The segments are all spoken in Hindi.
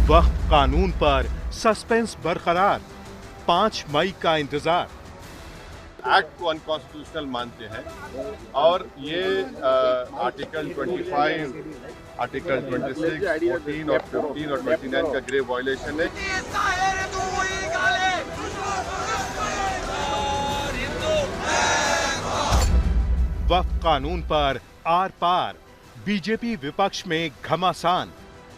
वक्फ कानून पर सस्पेंस बरकरार, 5 मई का इंतजार। एक्ट को अनकॉन्स्टिट्यूशनल मानते हैं और ये आर्टिकल 25, आर्टिकल 26, 14 और 15 और 29 का ग्रेव वायलेशन है। वक्फ कानून पर आर पार, बीजेपी विपक्ष में घमासान।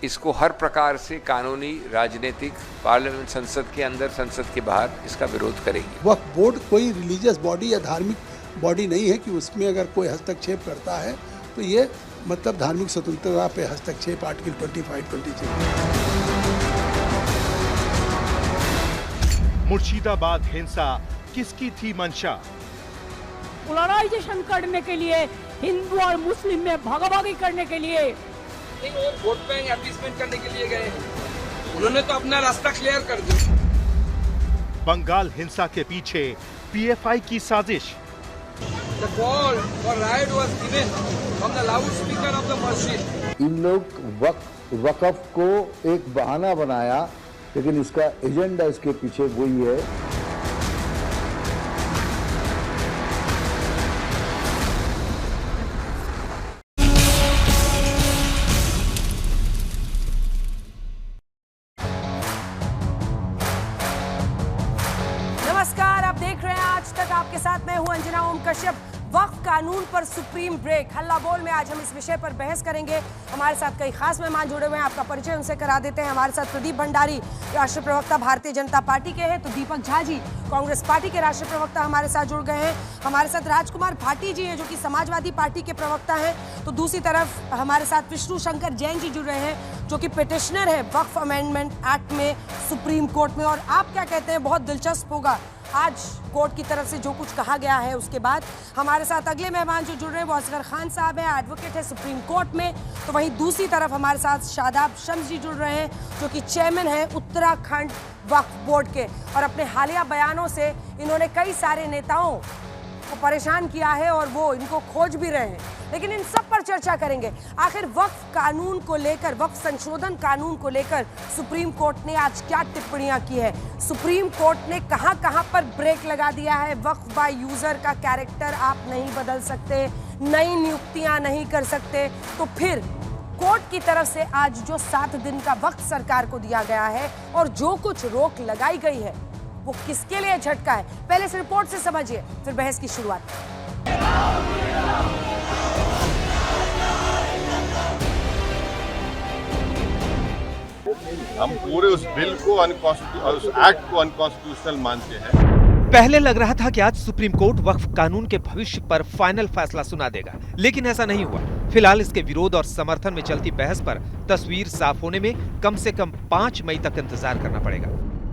इसको हर प्रकार से कानूनी, राजनीतिक, पार्लियामेंट, संसद के अंदर, संसद के बाहर इसका विरोध करेंगे। वक्फ बोर्ड कोई रिलीजियस बॉडी या धार्मिक बॉडी नहीं है कि उसमें अगर कोई हस्तक्षेप करता है तो ये मतलब धार्मिक स्वतंत्रता पे हस्तक्षेप आर्टिकल 25, 26। मुर्शिदाबाद हिंसा किसकी थी मंशा? पोलराइजेशन करने के लिए, हिंदू और मुस्लिम में भागाभागी करने के लिए, वोट बैंक एडजस्टमेंट करने के लिए गए। उन्होंने तो अपना रास्ता क्लियर कर दिया। बंगाल हिंसा के पीछे पीएफआई की साजिश। The call for riot was given from the loudspeaker of the masjid. इन लोग वक़्फ़ को एक बहाना बनाया, लेकिन इसका एजेंडा इसके पीछे वही है। नमस्कार, आप देख रहे हैं आज तक। आपके साथ मैं हूं अंजना ओम कश्यप। वक्फ कानून पर सुप्रीम ब्रेक, हल्ला बोल में आज हम इस विषय पर बहस करेंगे। हमारे साथ कई खास मेहमान जुड़े हुए हैं, आपका परिचय उनसे करा देते हैं। हमारे साथ प्रदीप भंडारी, राष्ट्रीय प्रवक्ता भारतीय जनता पार्टी के हैं, तो दीपक झा जी, कांग्रेस पार्टी के राष्ट्रीय प्रवक्ता हमारे साथ जुड़ गए हैं। हमारे साथ राजकुमार भाटी जी हैं, जो कि समाजवादी पार्टी के प्रवक्ता हैं। तो दूसरी तरफ हमारे साथ विष्णु शंकर जैन जी जुड़ रहे हैं, जो कि पिटिशनर है वक्फ अमेंडमेंट एक्ट में सुप्रीम कोर्ट में। और आप क्या कहते हैं? बहुत दिलचस्प होगा आज कोर्ट की तरफ से जो कुछ कहा गया है उसके बाद। हमारे साथ अगले मेहमान जो जुड़ रहे हैं वो असगर खान साहब हैं, एडवोकेट है सुप्रीम कोर्ट में। तो वहीं दूसरी तरफ हमारे साथ शादाब शम्स जी जुड़ रहे हैं, जो कि चेयरमैन हैं उत्तराखंड वक्फ बोर्ड के। और अपने हालिया बयानों से इन्होंने कई सारे नेताओं को परेशान किया है और वो इनको खोज भी रहे हैं। लेकिन इन सब पर चर्चा करेंगे। आखिर वक्फ कानून को लेकर, वक्फ संशोधन कानून को लेकर सुप्रीम कोर्ट ने आज क्या टिप्पणियां की है? सुप्रीम कोर्ट ने कहां-कहां पर ब्रेक लगा दिया है? वक्फ बाय यूजर का कैरेक्टर आप नहीं बदल सकते, नई नियुक्तियां नहीं कर सकते, तो फिर कोर्ट की तरफ से आज जो 7 दिन का वक्त सरकार को दिया गया है और जो कुछ रोक लगाई गई है वो किसके लिए झटका है? पहले इस रिपोर्ट से समझिए, फिर बहस की शुरुआत। हम पूरे उस बिल को उस एक्ट को अनकॉन्स्टिट्यूशनल मानते हैं। पहले लग रहा था कि आज सुप्रीम कोर्ट वक्फ कानून के भविष्य पर फाइनल फैसला सुना देगा, लेकिन ऐसा नहीं हुआ। फिलहाल इसके विरोध और समर्थन में चलती बहस पर तस्वीर साफ होने में कम से कम 5 मई तक इंतजार करना पड़ेगा,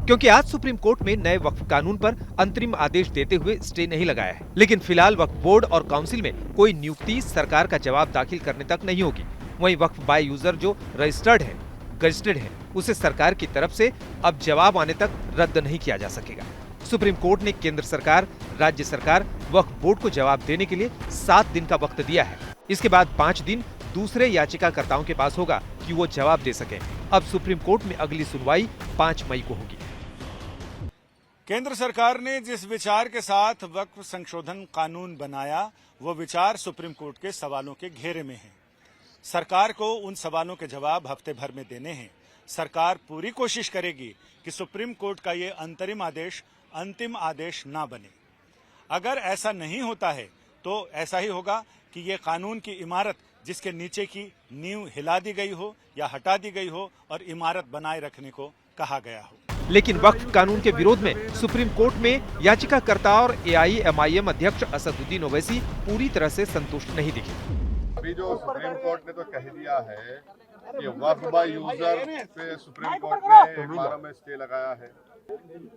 क्योंकि आज सुप्रीम कोर्ट में नए वक्फ कानून पर अंतरिम आदेश देते हुए स्टे नहीं लगाया है। लेकिन फिलहाल वक्फ बोर्ड और काउंसिल में कोई नियुक्ति सरकार का जवाब दाखिल करने तक नहीं होगी। वहीं वक्फ बाय यूजर जो रजिस्टर्ड है, गजिस्टेड है, उसे सरकार की तरफ से अब जवाब आने तक रद्द नहीं किया जा सकेगा। सुप्रीम कोर्ट ने केंद्र सरकार, राज्य सरकार, वक्फ बोर्ड को जवाब देने के लिए 7 दिन का वक्त दिया है। इसके बाद 5 दिन दूसरे याचिकाकर्ताओं के पास होगा कि वो जवाब दे सकें। अब सुप्रीम कोर्ट में अगली सुनवाई 5 मई को होगी। केंद्र सरकार ने जिस विचार के साथ वक्फ संशोधन कानून बनाया, वो विचार सुप्रीम कोर्ट के सवालों के घेरे में है। सरकार को उन सवालों के जवाब हफ्ते भर में देने हैं। सरकार पूरी कोशिश करेगी कि सुप्रीम कोर्ट का ये अंतरिम आदेश अंतिम आदेश ना बने। अगर ऐसा नहीं होता है तो ऐसा ही होगा कि ये कानून की इमारत जिसके नीचे की नींव हिला दी गई हो या हटा दी गई हो और इमारत बनाए रखने को कहा गया हो। लेकिन वक्फ कानून के विरोध में सुप्रीम कोर्ट में याचिकाकर्ता और एआईएमआईएम अध्यक्ष असदुद्दीन ओवैसी पूरी तरह से संतुष्ट नहीं दिखे। अभी जो सुप्रीम कोर्ट ने तो कह दिया है कि वक्फ बाय यूजर पे सुप्रीम कोर्ट ने 12 में स्टे लगाया है।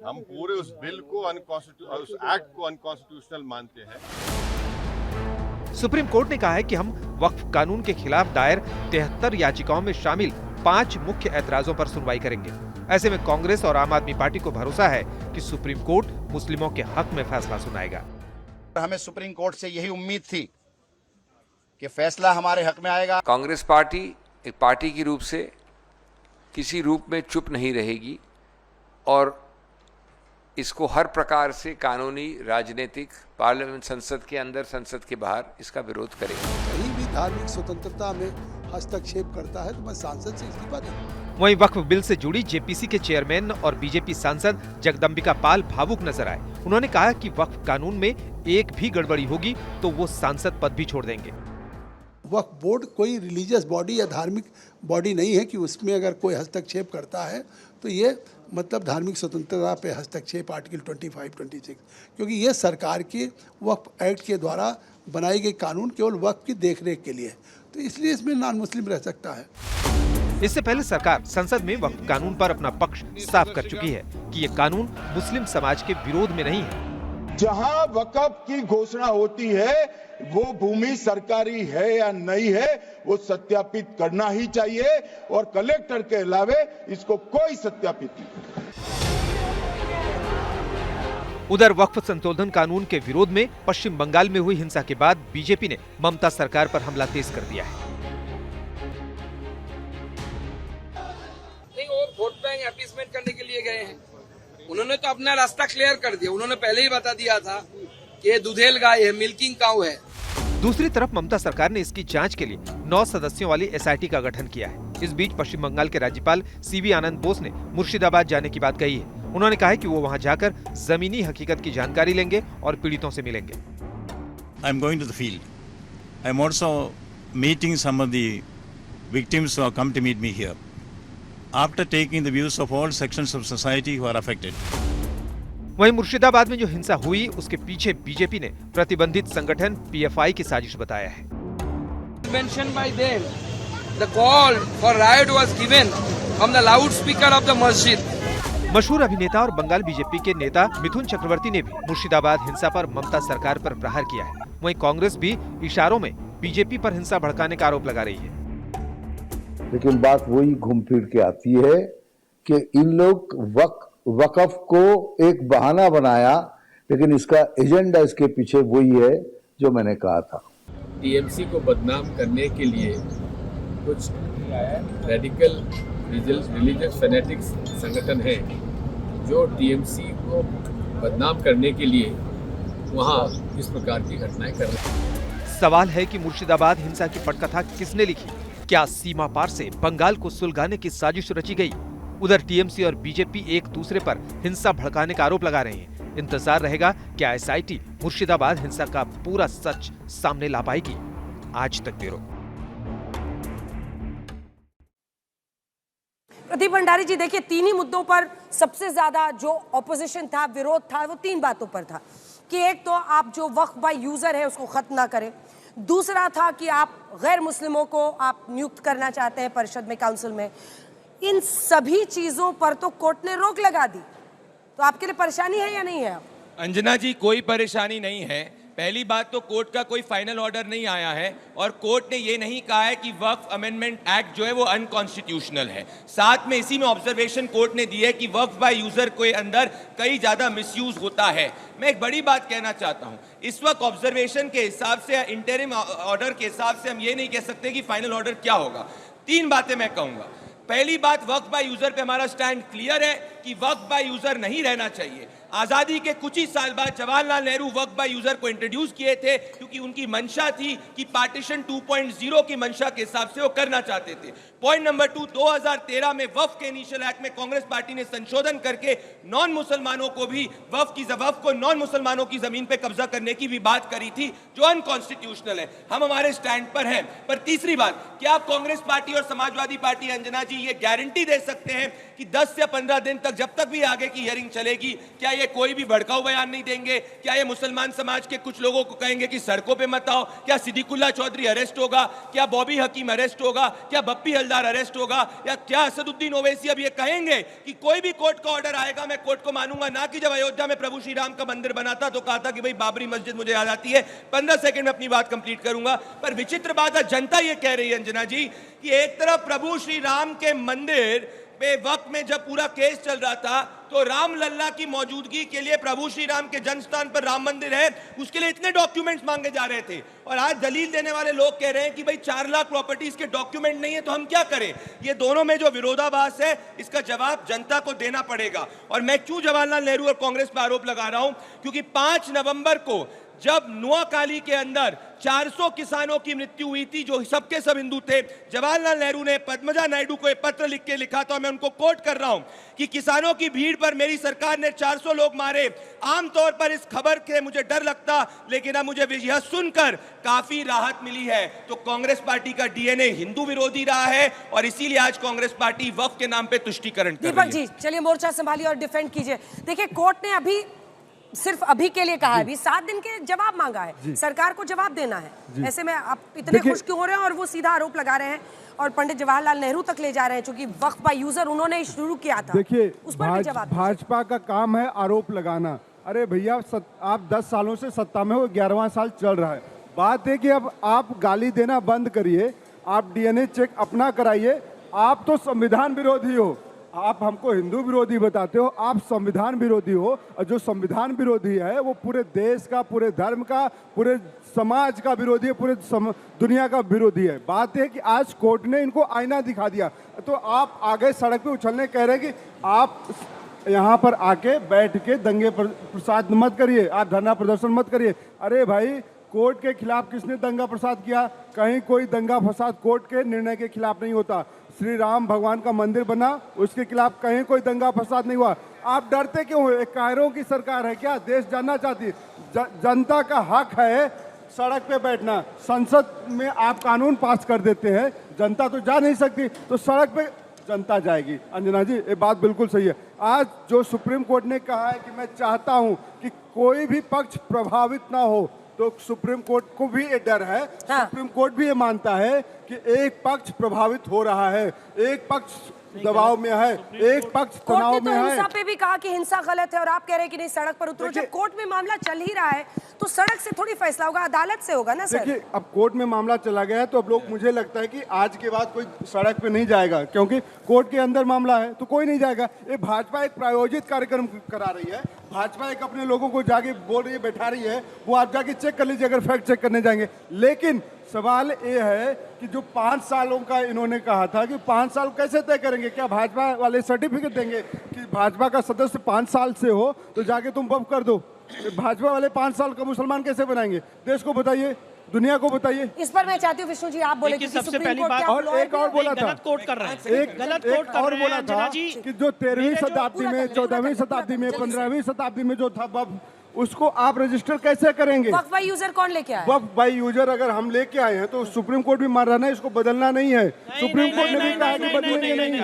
हम पूरे उस बिल को उस एक्ट को अनकॉन्स्टिट्यूशनल मानते हैं। सुप्रीम कोर्ट ने कहा है कि हम वक्फ कानून के खिलाफ दायर 73 याचिकाओं में शामिल 5 मुख्य ऐतराजों पर सुनवाई करेंगे। ऐसे में कांग्रेस और आम आदमी पार्टी को भरोसा है कि सुप्रीम कोर्ट मुस्लिमों के हक में फैसला सुनाएगा। हमें सुप्रीम कोर्ट से यही उम्मीद थी कि फैसला हमारे हक में आएगा। कांग्रेस पार्टी एक पार्टी के रूप से किसी रूप में चुप नहीं रहेगी और इसको हर प्रकार से कानूनी, राजनीतिक, पार्लियामेंट, संसद के अंदर, संसद के बाहर इसका विरोध करेगा। कहीं भी धार्मिक स्वतंत्रता में हस्तक्षेप करता है तो मैं सांसद से इस्तीफा दूंगा। वहीं वक्फ बिल से जुड़ी जेपीसी के चेयरमैन और बीजेपी सांसद जगदम्बिका पाल भावुक नजर आए। उन्होंने कहा कि वक्फ कानून में एक भी गड़बड़ी होगी तो वो सांसद पद भी छोड़ देंगे। वक्फ बोर्ड कोई रिलीजियस बॉडी या धार्मिक बॉडी नहीं है कि उसमें अगर कोई हस्तक्षेप करता है तो ये मतलब धार्मिक स्वतंत्रता पे हस्तक्षेप आर्टिकल 25-26, क्योंकि ये सरकार के वक्फ एक्ट के द्वारा बनाई गई कानून केवल वक्फ की देखरेख के लिए है, तो इसलिए इसमें नॉन मुस्लिम रह सकता है। इससे पहले सरकार संसद में वक्फ कानून पर अपना पक्ष साफ कर चुकी है कि ये कानून मुस्लिम समाज के विरोध में नहीं है। जहां वक्फ की घोषणा होती है वो भूमि सरकारी है या नहीं है वो सत्यापित करना ही चाहिए और कलेक्टर के अलावे इसको कोई सत्यापित नहीं। उधर वक्फ संशोधन कानून के विरोध में पश्चिम बंगाल में हुई हिंसा के बाद बीजेपी ने ममता सरकार पर हमला तेज कर दिया है। नहीं, वो वोट बैंक अपीसमेंट करने के लिए गए हैं। उन्होंने तो अपना रास्ता क्लियर कर दिया। उन्होंने पहले ही बता दिया था कि ये दुधेल गाय है, मिल्किंग काऊ है। दूसरी तरफ ममता सरकार ने इसकी जांच के लिए 9 सदस्यों वाली एसआईटी का गठन किया है। इस बीच पश्चिम बंगाल के राज्यपाल सीवी आनंद बोस ने मुर्शिदाबाद जाने की बात कही है। उन्होंने कहा है कि वो वहां जाकर जमीनी हकीकत की जानकारी लेंगे और पीड़ितों से मिलेंगे। I am going to the field. I am also meeting some of the victims who have come to meet me here. After taking the views of all sections of society who are affected. वहीं मुर्शिदाबाद में जो हिंसा हुई उसके पीछे बीजेपी ने प्रतिबंधित संगठन पीएफआई की साजिश बताया है। Mentioned by them, the call for riot was given from the loudspeaker of the masjid. मशहूर अभिनेता और बंगाल बीजेपी के नेता मिथुन चक्रवर्ती ने भी मुर्शिदाबाद हिंसा पर ममता सरकार पर प्रहार किया है। वहीं कांग्रेस भी इशारों में बीजेपी पर हिंसा भड़काने का आरोप लगा रही है। लेकिन बात वही घूम फिर के आती है कि इन लोग वक्फ को एक बहाना बनाया, लेकिन इसका एजेंडा इसके पीछे वही है जो मैंने कहा था। टीएमसी को बदनाम करने के लिए कुछ रेडिकल रिलीजियस फैनेटिक्स संगठन है जो टीएमसी को बदनाम करने के लिए वहां इस प्रकार की घटनाएं कर रहे हैं। सवाल है कि मुर्शिदाबाद हिंसा की पटकथा किसने लिखी? क्या सीमा पार से बंगाल को सुलगाने की साजिश रची गई? उधर टीएमसी और बीजेपी एक दूसरे पर हिंसा भड़काने का आरोप लगा रहे हैं। इंतजार रहेगा क्या एसआईटी मुर्शिदाबाद हिंसा का पूरा सच सामने ला पाएगी। आज तक ब्यूरो। प्रदीप भंडारी जी, देखिए तीन ही मुद्दों पर सबसे ज्यादा जो ऑपोजिशन था, विरोध था, वो 3 बातों पर था कि एक तो आप जो वक्फ बाय यूजर है उसको खत्म ना करें, दूसरा था कि आप गैर मुस्लिमों को आप नियुक्त करना चाहते हैं परिषद में, काउंसिल में। इन सभी चीजों पर तो कोर्ट ने रोक लगा दी, तो आपके लिए परेशानी है या नहीं है? अंजना जी, कोई परेशानी नहीं है। पहली बात तो कोर्ट का कोई फाइनल ऑर्डर नहीं आया है और कोर्ट ने ये नहीं कहा है कि वक्फ अमेंडमेंट एक्ट जो है वो अनकॉन्स्टिट्यूशनल है। साथ में इसी में ऑब्जर्वेशन कोर्ट ने दी है कि वक्फ बाय यूजर के अंदर कई ज्यादा मिसयूज होता है। मैं एक बड़ी बात कहना चाहता हूं, इस वक्त ऑब्जर्वेशन के हिसाब से, इंटरिम ऑर्डर के हिसाब से हम ये नहीं कह सकते कि फाइनल ऑर्डर क्या होगा। 3 बातें मैं कहूंगा। पहली बात, वक्फ बाय यूजर पे हमारा स्टैंड क्लियर है कि वक्फ बाय यूजर नहीं रहना चाहिए। आजादी के कुछ ही साल बाद जवाहरलाल नेहरू वक्फ बाय यूजर को इंट्रोड्यूस किए थे क्योंकि उनकी मंशा थी कि पार्टीशन 2.0 की मंशा के हिसाब से वो करना चाहते थे। पॉइंट नंबर 2, 2013 में वक्फ के इनिशियल एक्ट में कांग्रेस पार्टी ने संशोधन करके नॉन मुसलमानों को भी वक्फ को नॉन मुसलमानों की जमीन पे कब्जा करने की भी बात करी थी जो अनकॉन्स्टिट्यूशनल है। हम हमारे स्टैंड पर हैं। पर तीसरी बात, क्या आप कांग्रेस पार्टी और समाजवादी पार्टी, अंजना जी, ये गारंटी दे सकते हैं कि 10 या 15 दिन तक, जब तक भी आगे की हियरिंग चलेगी, क्या ये कोई भी भड़काऊ बयान नहीं देंगे? क्या ये मुसलमान समाज के कुछ लोगों को कहेंगे कि सड़कों पे मत आओ? क्या सिद्दीकुल्ला चौधरी अरेस्ट होगा? क्या बॉबी हकीम अरेस्ट होगा? क्या बप्पी हलदार अरेस्ट होगा? या क्या असदुद्दीन ओवैसी अब ये कहेंगे कि कोई भी कोर्ट का ऑर्डर आएगा मैं कोर्ट को मानूंगा? ना कि जब अयोध्या में प्रभु श्री राम का मंदिर बना था तो कहा था कि भाई बाबरी मस्जिद मुझे याद आती है। 15 सेकंड में अपनी बात कंप्लीट करूंगा। पर विचित्र बात है, जनता ये कह रही है अंजना जी कि एक तरफ प्रभु श्री राम के मंदिर पे वक्त में जब पूरा केस चल रहा था तो राम लल्ला की मौजूदगी के लिए प्रभु श्री राम के जन्मस्थान पर राम मंदिर है, उसके लिए इतने डॉक्यूमेंट्स मांगे जा रहे थे। और आज दलील देने वाले लोग कह रहे हैं कि भाई 4 लाख प्रॉपर्टीज के डॉक्यूमेंट नहीं है तो हम क्या करें। ये दोनों में जो विरोधाभास है इसका जवाब जनता को देना पड़ेगा। और मैं क्यों जवाहरलाल नेहरू और कांग्रेस पर आरोप लगा रहा हूं, क्योंकि 5 नवंबर को जब नुआखाली के अंदर 400 किसानों की मृत्यु हुई थी, जो सबके सब हिंदू थे, जवाहरलाल नेहरू ने पद्मजा नायडू को एक पत्र लिख के लिखा था, मैं उनको कोट कर रहा हूं कि किसानों की भीड़ पर मेरी सरकार ने 400 लोग मारे। आमतौर पर इस खबर के मुझे डर लगता, लेकिन अब मुझे यह सुनकर काफी राहत मिली है। तो कांग्रेस पार्टी का डीएनए हिंदू विरोधी रहा है और इसीलिए आज कांग्रेस पार्टी वक्फ के नाम पे तुष्टीकरण कर रही है। दीपक जी चलिए मोर्चा संभालिए और डिफेंड कीजिए। देखिए कोर्ट ने अभी सिर्फ अभी के लिए कहा है, अभी 7 दिन के जवाब मांगा है, सरकार को जवाब देना है। ऐसे में आप इतने खुश क्यों हो रहे हैं? और वो सीधा आरोप लगा रहे हैं और पंडित जवाहरलाल नेहरू तक ले जा रहे हैं, क्योंकि वक्फ बाय यूजर उन्होंने शुरू किया था। देखिए उस पर भी जवाब भाजपा का काम है आरोप लगाना। अरे भैया आप 10 सालों से सत्ता में हो, 11वां साल चल रहा है। बात है कि अब आप गाली देना बंद करिए, आप डीएनए चेक अपना कराइए। आप तो संविधान विरोधी हो, आप हमको हिंदू विरोधी बताते हो, आप संविधान विरोधी हो। और जो संविधान विरोधी है वो पूरे देश का, पूरे धर्म का, पूरे समाज का विरोधी है, पूरे दुनिया का विरोधी है। बात है कि आज कोर्ट ने इनको आईना दिखा दिया, तो आप आगे सड़क पे उछलने कह रहे हैं कि आप यहाँ पर आके बैठ के दंगे प्रसाद मत करिए, आप धरना प्रदर्शन मत करिए। अरे भाई कोर्ट के खिलाफ किसने दंगा प्रसाद किया? कहीं कोई दंगा फसाद कोर्ट के निर्णय के खिलाफ नहीं होता। श्री राम भगवान का मंदिर बना, उसके खिलाफ कहीं कोई दंगा फसाद नहीं हुआ। आप डरते क्यों हो? एक कायरों की सरकार है क्या? देश जानना चाहती है। जनता का हक है सड़क पे बैठना। संसद में आप कानून पास कर देते हैं, जनता तो जा नहीं सकती, तो सड़क पे जनता जाएगी। अंजना जी ये बात बिल्कुल सही है। आज जो सुप्रीम कोर्ट ने कहा है कि मैं चाहता हूं कि कोई भी पक्ष प्रभावित ना हो, तो सुप्रीम कोर्ट को भी ये डर है। सुप्रीम कोर्ट भी ये मानता है कि एक पक्ष प्रभावित हो रहा है, एक पक्ष दबाव में है, एक पक्ष तनाव में है। हिंसा पे भी कहा कि हिंसा गलत है और आप कह रहे हैं कि नहीं सड़क पर उतरो। जब कोर्ट में मामला चल ही रहा है तो सड़क से थोड़ी फैसला होगा, अदालत से होगा ना सर। देखिए अब कोर्ट में मामला चला गया है तो अब लोग, मुझे लगता है कि आज के बाद कोई सड़क पे नहीं जाएगा, क्योंकि कोर्ट के अंदर मामला है तो कोई नहीं जाएगा। ये भाजपा एक प्रायोजित कार्यक्रम करा रही है, भाजपा एक अपने लोगों को जाके बोल रही है, बैठा रही है, वो आप जाके चेक कर लीजिए अगर फैक्ट चेक करने जाएंगे। लेकिन सवाल ये है कि जो 5 सालों का इन्होंने कहा था कि 5 साल कैसे तय करेंगे? क्या भाजपा वाले सर्टिफिकेट देंगे कि भाजपा का सदस्य 5 साल से हो तो जाके तुम वक्फ कर दो? भाजपा वाले 5 साल का मुसलमान कैसे बनाएंगे? देश को बताइए, दुनिया को बताइए। इस पर मैं चाहती हूँ विष्णु जी आप बोले, सबसे पहली बात और एक और बोला था, गलत कोट कर रहे हैं, एक और बोला था कि जो 13वीं शताब्दी में, 14वीं शताब्दी में, 15वीं शताब्दी में जो था वक्फ, उसको आप रजिस्टर कैसे करेंगे? वक्फ बाय यूजर कौन लेके आया? वक्फ बाय यूजर अगर हम लेके आए हैं तो सुप्रीम कोर्ट भी मान रहा है इसको बदलना नहीं है। सुप्रीम कोर्ट ने भी कहा कि बदलेंगे नहीं।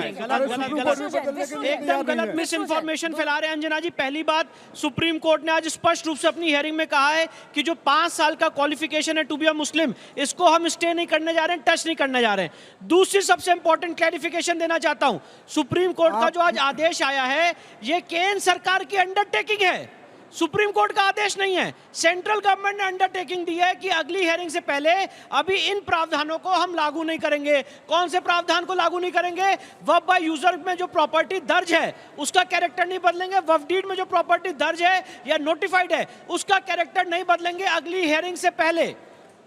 एकदम गलत मिस इन्फॉर्मेशन फैला रहे हैं अंजना जी। पहली बात, सुप्रीम कोर्ट ने आज स्पष्ट रूप से अपनी हियरिंग में कहा है कि जो 5 साल का क्वालिफिकेशन है टू बी अ मुस्लिम, इसको हम स्टे नहीं करने जा रहे हैं, टच नहीं करने जा रहे हैं। दूसरी सबसे इंपॉर्टेंट क्लैरिफिकेशन देना चाहता हूं, सुप्रीम कोर्ट का जो आज आदेश आया है ये केंद्र सरकार की अंडरटेकिंग है, सुप्रीम कोर्ट का आदेश नहीं है। सेंट्रल गवर्नमेंट ने अंडरटेकिंग दी है कि अगली हियरिंग से पहले अभी इन प्रावधानों को हम लागू नहीं करेंगे। कौन से प्रावधान को लागू नहीं करेंगे? वक्फ बाय यूजर में जो प्रॉपर्टी दर्ज है उसका कैरेक्टर नहीं बदलेंगे, वक्फ डीड में जो प्रॉपर्टी दर्ज है या नोटिफाइड है उसका कैरेक्टर नहीं बदलेंगे अगली हियरिंग से पहले।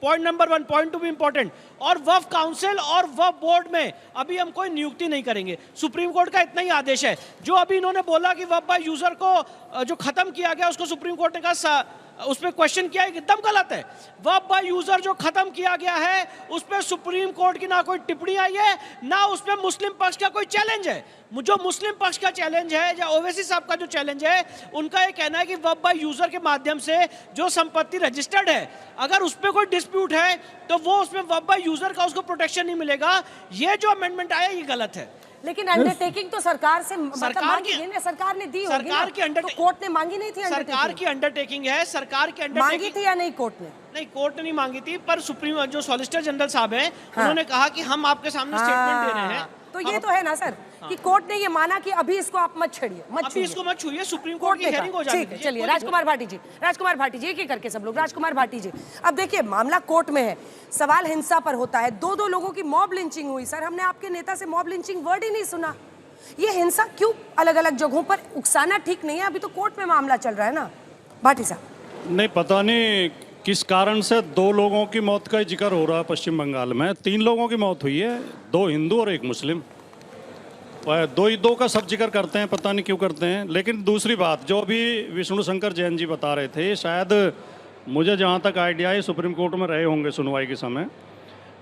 Point number 1। पॉइंट 2 भी इंपॉर्टेंट। और वक्फ काउंसिल और वक्फ बोर्ड में अभी हम कोई नियुक्ति नहीं करेंगे, सुप्रीम कोर्ट का इतना ही आदेश है। जो अभी इन्होंने बोला कि वक्फ बाय यूजर को जो खत्म किया गया उसको सुप्रीम कोर्ट ने कहा उस पर क्वेश्चन किया है, एकदम गलत है। वक्फ बाय यूजर जो खत्म किया गया है उस पर सुप्रीम कोर्ट की ना कोई टिप्पणी आई है, ना उसमें मुस्लिम पक्ष का कोई चैलेंज है। जो मुस्लिम पक्ष का चैलेंज है या ओवैसी साहब का जो चैलेंज है, उनका ये कहना है कि वक्फ बाय यूजर के माध्यम से जो संपत्ति रजिस्टर्ड है, अगर उस पर कोई डिस्प्यूट है तो वो उसमें वक्फ बाय यूजर का उसको प्रोटेक्शन नहीं मिलेगा। ये जो अमेंडमेंट आया ये गलत है। लेकिन अंडरटेकिंग तो सरकार से सरकार ने दी होगी, सरकार की तो कोर्ट ने मांगी नहीं थी? सरकार की अंडरटेकिंग है, सरकार की मांगी थी या नहीं कोर्ट ने? नहीं, कोर्ट ने नहीं मांगी थी, पर सुप्रीम जो सॉलिसिटर जनरल साहब हैं उन्होंने कहा कि हम आपके सामने स्टेटमेंट दे रहे हैं। तो ये तो है ना सर कि कोर्ट ने ये माना कि अभी इसको आप मत छेड़िए, अभी इसको मत छूइए, सुप्रीम कोर्ट की हियरिंग हो जाएगी। चलिए राजकुमार भाटी जी एक एक करके सब लोग। राजकुमार भाटी जी, अब देखिए मामला कोर्ट में है, सवाल हिंसा पर होता है, 2 लोगों की मॉब लिंचिंग हुई। सर हमने आपके नेता से मॉब लिंचिंग वर्ड ही नहीं सुना। ये हिंसा क्यों अलग अलग जगहों पर उकसाना ठीक नहीं है? अभी तो कोर्ट में मामला चल रहा है ना भाटी साहब। नहीं, पता नहीं किस कारण से 2 लोगों की मौत का जिक्र हो रहा है पश्चिम बंगाल में। 3 लोगों की मौत हुई है, 2 हिंदू और 1 मुस्लिम। 2 का सब जिक्र करते हैं, पता नहीं क्यों करते हैं। लेकिन दूसरी बात जो अभी विष्णु शंकर जैन जी बता रहे थे, शायद मुझे जहाँ तक आइडिया है सुप्रीम कोर्ट में रहे होंगे सुनवाई के समय।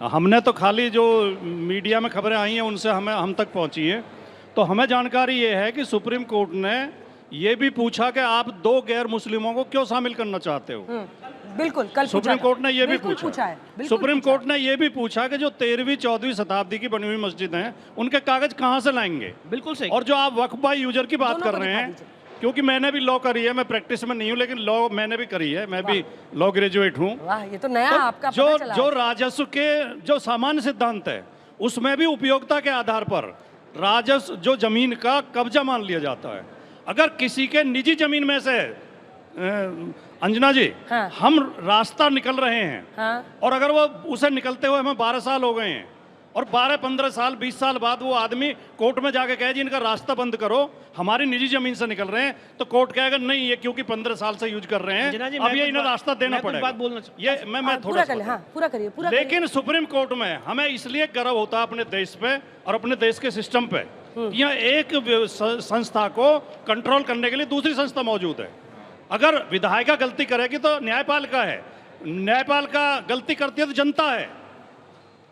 हमने तो खाली जो मीडिया में खबरें आई हैं उनसे हम तक पहुँची है, तो हमें जानकारी ये है कि सुप्रीम कोर्ट ने ये भी पूछा कि आप 2 गैर मुस्लिमों को क्यों शामिल करना चाहते हो। बिल्कुल, कल सुप्रीम कोर्ट ने ये भी पूछा है। सुप्रीम कोर्ट ने ये भी पूछा कि जो 13वीं 14वीं शताब्दी की बनी हुई मस्जिद हैं उनके कागज कहाँ से लाएंगे। बिल्कुल सही। और जो आप वक्फ बाय यूजर की बात कर रहे हैं, क्योंकि मैंने भी लॉ करी है, मैं प्रैक्टिस में नहीं हूँ लेकिन लॉ मैंने भी करी है, मैं भी लॉ ग्रेजुएट हूँ। ये तो नया आपका जो जो राजस्व के जो सामान्य सिद्धांत है उसमें भी उपयोगिता के आधार पर राजस्व जो जमीन का कब्जा मान लिया जाता है। अगर किसी के निजी जमीन में से अंजना जी हम रास्ता निकल रहे हैं और अगर वो उसे निकलते हुए हमें 12 साल हो गए हैं और 12-15 साल 20 साल बाद वो आदमी कोर्ट में जाके कहे जी इनका रास्ता बंद करो, हमारी निजी जमीन से निकल रहे हैं, तो कोर्ट कहेगा नहीं ये क्योंकि 15 साल से यूज कर रहे हैं अब ये इन्हें रास्ता देना पड़ेगा। ये मैं थोड़ा पूरा करिए। लेकिन सुप्रीम कोर्ट में हमें इसलिए गर्व होता है अपने देश पे और अपने देश के सिस्टम पे, यहाँ एक संस्था को कंट्रोल करने के लिए दूसरी संस्था मौजूद है। अगर विधायिका गलती करेगी तो न्यायपालिका है, न्यायपालिका गलती करती है तो जनता है,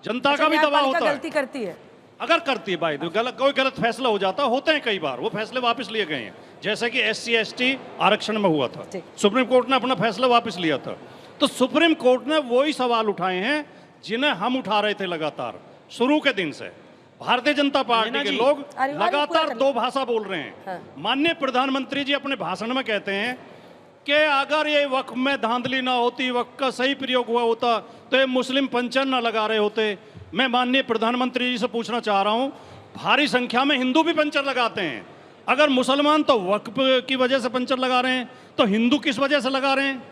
जनता का भी दबाव होता है। गलती करती है अगर करती है भाई कोई गलत फैसला हो जाता है, होते हैं कई बार, वो फैसले वापस लिए गए हैं, जैसे कि SC/ST आरक्षण में हुआ था, सुप्रीम कोर्ट ने अपना फैसला वापस लिया था। तो सुप्रीम कोर्ट ने वही सवाल उठाए हैं जिन्हें हम उठा रहे थे लगातार शुरू के दिन से। भारतीय जनता पार्टी के लोग लगातार 2 भाषा बोल रहे हैं। माननीय प्रधानमंत्री जी अपने भाषण में कहते हैं कि अगर ये वक्फ में धांधली ना होती, वक्फ का सही प्रयोग हुआ होता तो ये मुस्लिम पंचर ना लगा रहे होते। मैं माननीय प्रधानमंत्री जी से पूछना चाह रहा हूँ, भारी संख्या में हिंदू भी पंचर लगाते हैं, अगर मुसलमान तो वक्फ की वजह से पंचर लगा रहे हैं तो हिंदू किस वजह से लगा रहे हैं?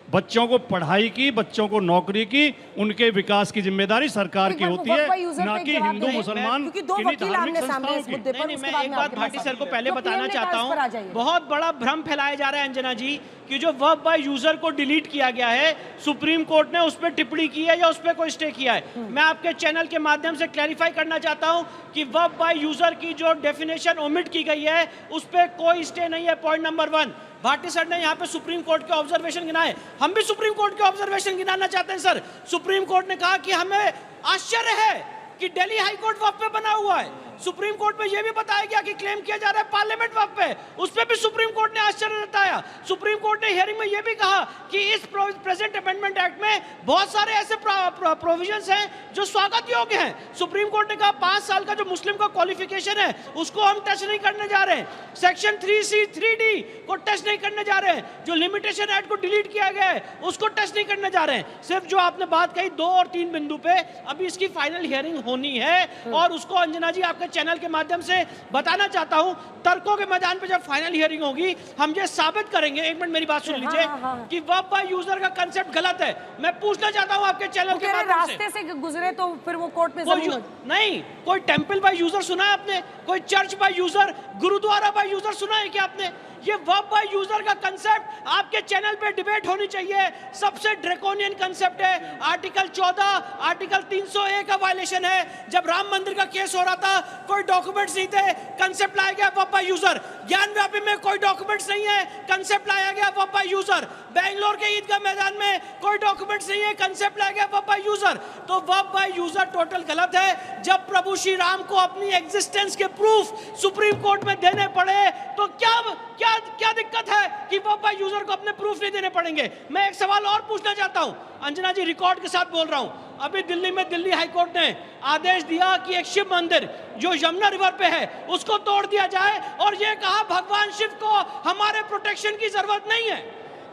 बच्चों को पढ़ाई की, बच्चों को नौकरी की, उनके विकास की जिम्मेदारी सरकार की होती है, ना कि हिंदू मुसलमान किन्हीं धार्मिक संस्थाओं की। मैं एक बात भाटी सर को पहले बताना चाहता हूँ, बहुत बड़ा भ्रम फैलाया जा रहा है अंजना जी कि जो वक्फ बाय यूजर को डिलीट किया गया है, सुप्रीम कोर्ट ने उस पर टिप्पणी की है या उस पर कोई स्टे किया है। मैं आपके चैनल के माध्यम से क्लैरिफाई करना चाहता हूं कि वक्फ बाय यूजर की जो डेफिनेशन ओमिट की गई है उस पर कोई स्टे नहीं है। पॉइंट नंबर 1, भाटी सर ने यहाँ पे सुप्रीम कोर्ट के ऑब्जर्वेशन गिनाए, हम भी सुप्रीम कोर्ट के ऑब्जर्वेशन गिनाना चाहते हैं सर। सुप्रीम कोर्ट ने कहा कि हमें आश्चर्य है कि दिल्ली हाई कोर्ट वक्फ पे बना हुआ है। सुप्रीम कोर्ट में यह भी बताया गया कि क्लेम किया जा रहा है पार्लियामेंट वक्फ पे, उस पर भी सुप्रीम कोर्ट ने आश्चर्य जताया। सुप्रीम कोर्ट ने हियरिंग में यह भी कहा कि इस प्रेजेंट अमेंडमेंट एक्ट में बहुत सारे ऐसे प्रोविजंस हैं जो स्वागत योग्य हैं। सुप्रीम कोर्ट ने कहा 5 साल का जो मुस्लिम का क्वालिफिकेशन है उसको हम टच नहीं करने जा रहे हैं, सेक्शन 3C 3D को टच नहीं करने जा रहे हैं, जो लिमिटेशन एक्ट को डिलीट किया गया है उसको टच नहीं करने जा रहे हैं। सिर्फ जो आपने बात कही 2 और 3 बिंदु पे अभी इसकी फाइनल हियरिंग होनी है और उसको अंजना जी आपके चैनल के माध्यम से बताना चाहता हूं, तर्कों के मैदान पे जब फाइनल हियरिंग होगी हम ये साबित करेंगे। एक मिनट मेरी बात सुन लीजिए कि वक्फ बाय यूजर का कांसेप्ट गलत है। मैं पूछना चाहता हूं आपके चैनल के माध्यम से, रास्ते से गुजरे तो फिर वो कोर्ट में नहीं, कोई टेंपल बाय यूजर सुना है आपने? कोई church by user, gurdwara by user सुना है क्या आपने? ये वक्फ बाय यूजर का कंसेप्ट आपके चैनल पे डिबेट होनी चाहिए। सबसे ड्रैकोनियन कंसेप्ट है। आर्टिकल 14, आर्टिकल 300A का वायलेशन है। जब राम मंदिर का केस हो रहा था कोई डॉक्यूमेंट्स नहीं थे, कंसेप्ट लाया गया वक्फ बाय यूजर। ज्ञानव्यापी में कोई डॉक्यूमेंट्स नहीं है, कंसेप्ट लाया गया वक्फ बाय यूजर। बेंगलोर के ईदगाह मैदान में कोई डॉक्यूमेंट्स नहीं है, कंसेप्ट लाया गया वक्फ बाय यूजर। तो वक्फ बाय यूजर टोटल गलत है। जब प्रभु श्री राम को अपनी एग्जिस्टेंस के प्रूफ सुप्रीम कोर्ट में देने पड़े तो क्या दिक्कत है कि वक्फ बाय यूजर को अपने प्रूफ नहीं देने पड़ेंगे? मैं एक सवाल और पूछना चाहता हूं, अंजना जी रिकॉर्ड के साथ बोल रहा हूं। अभी दिल्ली में दिल्ली हाई कोर्ट ने आदेश दिया कि एक शिव मंदिर जो यमुना रिवर पे है उसको तोड़ दिया जाए और यह कहा भगवान शिव को हमारे प्रोटेक्शन की जरूरत नहीं है।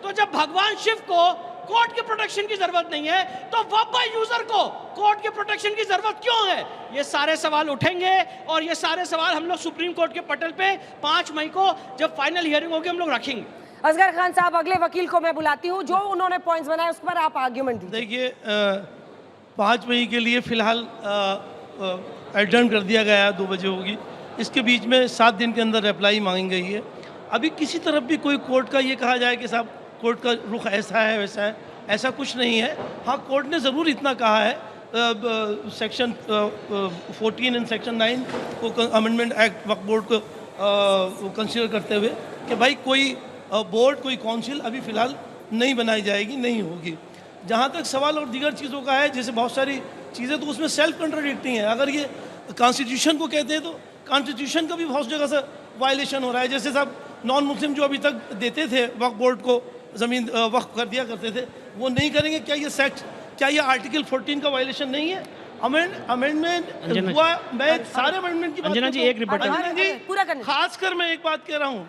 तो जब भगवान शिव को कोर्ट के प्रोटेक्शन की जरूरत नहीं है तो वक्फ बाय यूजर को कोर्ट के प्रोटेक्शन की जरूरत क्यों है? ये सारे सवाल उठेंगे और ये सारे सवाल हम लोग सुप्रीम कोर्ट के पटल पे 5 मई को जब फाइनल हियरिंग होगी हम लोग रखेंगे। असगर खान साहब, अगले वकील को मैं बुलाती हूँ, जो उन्होंने पॉइंट्स बनाए उस पर आप आर्ग्यूमेंट दीजिए। देखिए 5 मई के लिए फिलहाल एडजर्न कर दिया गया है, 2 बजे होगी। इसके बीच में 7 दिन के अंदर रिप्लाई मांगी गई है। अभी किसी तरफ भी कोई कोर्ट का ये कहा जाए कि साहब कोर्ट का रुख ऐसा है वैसा है, ऐसा कुछ नहीं है। हाँ, कोर्ट ने ज़रूर इतना कहा है सेक्शन 14 एंड सेक्शन 9 को अमेंडमेंट एक्ट वक्फ बोर्ड को कंसीडर करते हुए कि भाई कोई बोर्ड कोई काउंसिल अभी फ़िलहाल नहीं बनाई जाएगी, नहीं होगी। जहाँ तक सवाल और दीगर चीज़ों का है, जैसे बहुत सारी चीज़ें तो उसमें सेल्फ कंट्राडिक्टिंग है। अगर ये कॉन्स्टिट्यूशन को कहते हैं तो कॉन्स्टिट्यूशन का भी बहुत जगह से वायलेशन हो रहा है। जैसे साहब नॉन मुस्लिम जो अभी तक देते थे वक्फ बोर्ड को ज़मीन वक्फ कर दिया करते थे, वो नहीं करेंगे। क्या ये आर्टिकल 14 का वायलेशन नहीं है? अमेंडमेंट हुआ, मैं सारे अमेंडमेंट की बात करता हूं। एक रिपोर्ट पूरा करने, खासकर मैं एक बात कह रहा हूँ,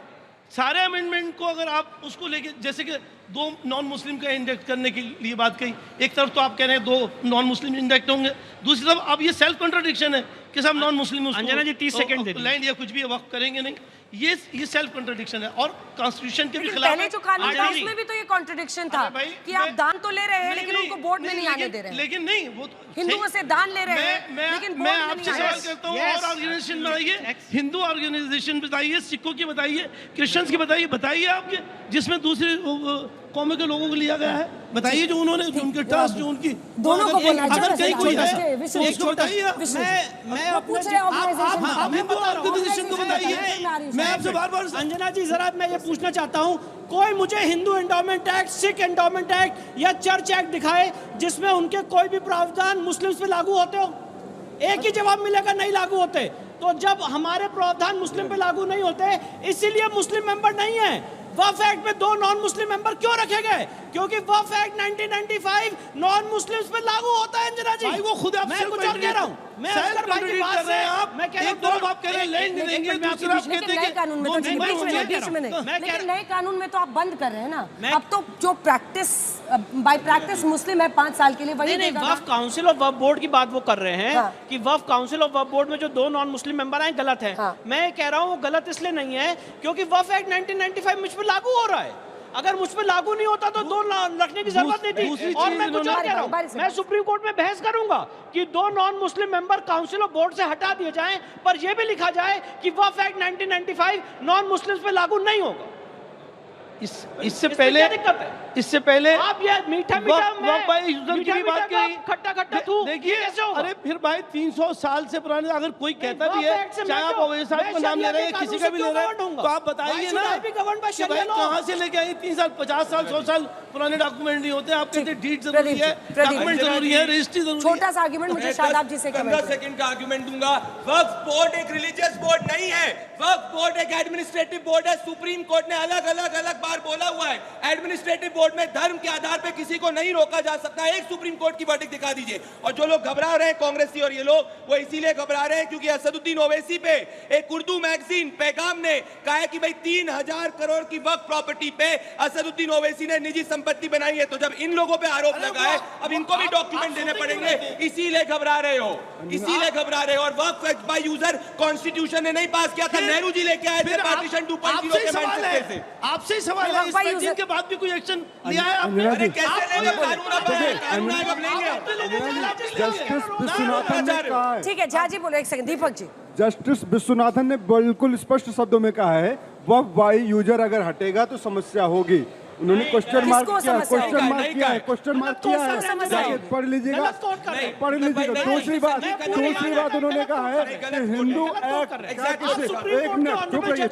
सारे अमेंडमेंट को अगर आप उसको लेके, जैसे कि 2 नॉन मुस्लिम का इंडेक्ट करने के लिए बात कही, एक तरफ तो आप कह रहे हैं 2 नॉन मुस्लिम इंडेक्ट होंगे, दूसरी तरफ अब ये सेल्फ कंट्राडिक्शन है कि सब नॉन मुस्लिम अंजना जी 30 सेकंड लैंड या कुछ भी वक्त करेंगे नहीं। ये सेल्फ कंट्राडिक्शन है और कॉन्स्टिट्यूशन के भी खिलाफ। पहले जो कानून था उसमें भी तो ये कॉन्ट्रडिक्शन था कि आप दान तो ले रहे हैं लेकिन उनको बोर्ड में नहीं आने दे रहे हैं। लेकिन नहीं, वो हिंदुओं से दान ले रहे हैं लेकिन मैं आपसे सवाल करता हूँ, और ऑर्गेनाइजेशन बताइए, हिंदू ऑर्गेनाइजेशन बताइए, सिखों की बताइए, क्रिश्चियंस की बताइए आपके जिसमें दूसरी कौमों के लोगों को लिया गया है, बताइए जो उन्होंने उनके टास्क जो उनकी दोनों को बोलना अगर कहीं कोई है उसको बताइए। मैं ऑर्गेनाइजेशन को बताइए। मैं आपसे बार-बार अंजना जी जरा मैं ये पूछना चाहता हूँ, कोई मुझे Hindu endowment act, Sikh endowment act या चर्च एक्ट दिखाए जिसमें उनके कोई भी प्रावधान मुस्लिम्स पे लागू होते हो। एक ही जवाब मिलेगा, नहीं लागू होते। तो जब हमारे प्रावधान मुस्लिम पे लागू नहीं होते, इसीलिए मुस्लिम मेंबर नहीं है। वक्फ एक्ट में 2 नॉन मुस्लिम मेंबर क्यों रखे गए? क्योंकि वक्फ एक्ट 1995 नॉन मुस्लिम्स पे लागू होता है। अंजना जी भाई वो खुद आप मैं कुछ और कह रहा हूँ, मैं असगर भाई की बात से मैं कह रहा हूँ, एक तरफ आप कह रहे हैं लैंड नहीं देंगे, दूसरी तरफ कहते हैं नए कानून में तो बीच में नहीं, लेकिन नए कानून में तो आप बंद कर रहे हैं ना। अब तो जो प्रैक्टिस बाय प्रैक्टिस मुस्लिम है 5 साल के लिए वही नहीं। वक्फ काउंसिल और वक्फ बोर्ड की बात वो कर रहे हैं कि वक्फ काउंसिल और वक्फ बोर्ड में जो 2 नॉन मुस्लिम मेंबर आए गलत है। मैं कह रहा हूँ वो गलत इसलिए नहीं है क्योंकि वक्फ एक्ट 1995 मुझ पर लागू हो रहा है। अगर मुझ पर लागू नहीं होता तो 2 रखने की जरूरत नहीं थी। और मैं कुछ और कह रहा हूँ, मैं सुप्रीम कोर्ट में बहस करूंगा कि 2 non Muslim member council of board से हटा दिए जाएं, पर यह भी लिखा जाए कि वक्फ एक्ट 1995 नॉन मुस्लिम्स पे लागू नहीं होगा। इससे पहले आप ये मीठा की बात कही, खट्टा थू। देखिए, अरे फिर भाई 300 साल से पुराने अगर कोई कहता भी है, चाहे आप अवैध साहब का नाम ले रहे हैं, किसी का भी ले रहे हैं, तो आप बताइए ना कि भाई कहाँ से लेके आए 3 साल 50 साल 100 साल पुराने डॉक्यूमेंट नहीं होते। आप कहते हैं डीड जरूरी है, डॉक्यूमेंट जरूरी है, रजिस्ट्री जरूरी है। छोटा सा आर्गुमेंट मुझे शादाब जी से 15 सेकंड का आर्गुमेंट दूंगा। वक्फ बोर्ड एक रिलीजियस बोर्ड नहीं है, वक्फ बोर्ड एक एडमिनिस्ट्रेटिव बोर्ड है। सुप्रीम कोर्ट ने अलग अलग बार बोला हुआ है, एडमिनिस्ट्रेटिव बोर्ड में धर्म के आधार पे किसी को नहीं रोका जा सकता। एक सुप्रीम कोर्ट की वर्डिक्ट दिखा दीजिए। और जो लोग घबरा रहे हैं कांग्रेसी और ये लोग, वो इसीलिए घबरा रहे हैं क्योंकि असदुद्दीन ओवैसी पे एक उर्दू मैगजीन पैगाम ने कहा है कि भाई 3000 करोड़ की वक्फ प्रॉपर्टी पे असदुद्दीन ओवैसी ने निजी संपत्ति बनाई है। तो जब इन लोगों पे आरोप लगा है, अब इनको भी डॉक्यूमेंट देने पड़ेंगे, इसीलिए घबरा रहे हो, इसीलिए घबरा रहे हो। और वक्फ एक्ट बाय यूजर कॉन्स्टिट्यूशन ने नहीं पास किया था, नेहरू जी लेके आए थे पार्टीशन 2.0 के माइंडसेट से। आपसे सवाल है, इस पर जिनके बाद भी कोई एक्शन लिया है आपने? अरे कैसे लेंगे? कानून आएगा लेंगे। ठीक है, झा जी बोलो, 1 सेकंड। दीपक जी, जस्टिस विश्वनाथन ने बिल्कुल स्पष्ट शब्दों में कहा है वक्फ बाय यूजर अगर हटेगा तो समस्या होगी। उन्होंने क्वेश्चन मार्क किया है, जाके पढ़ लीजिएगा। दूसरी बात उन्होंने कहा है कि हिंदू एक्ट, एक मिनट चुप रहिए,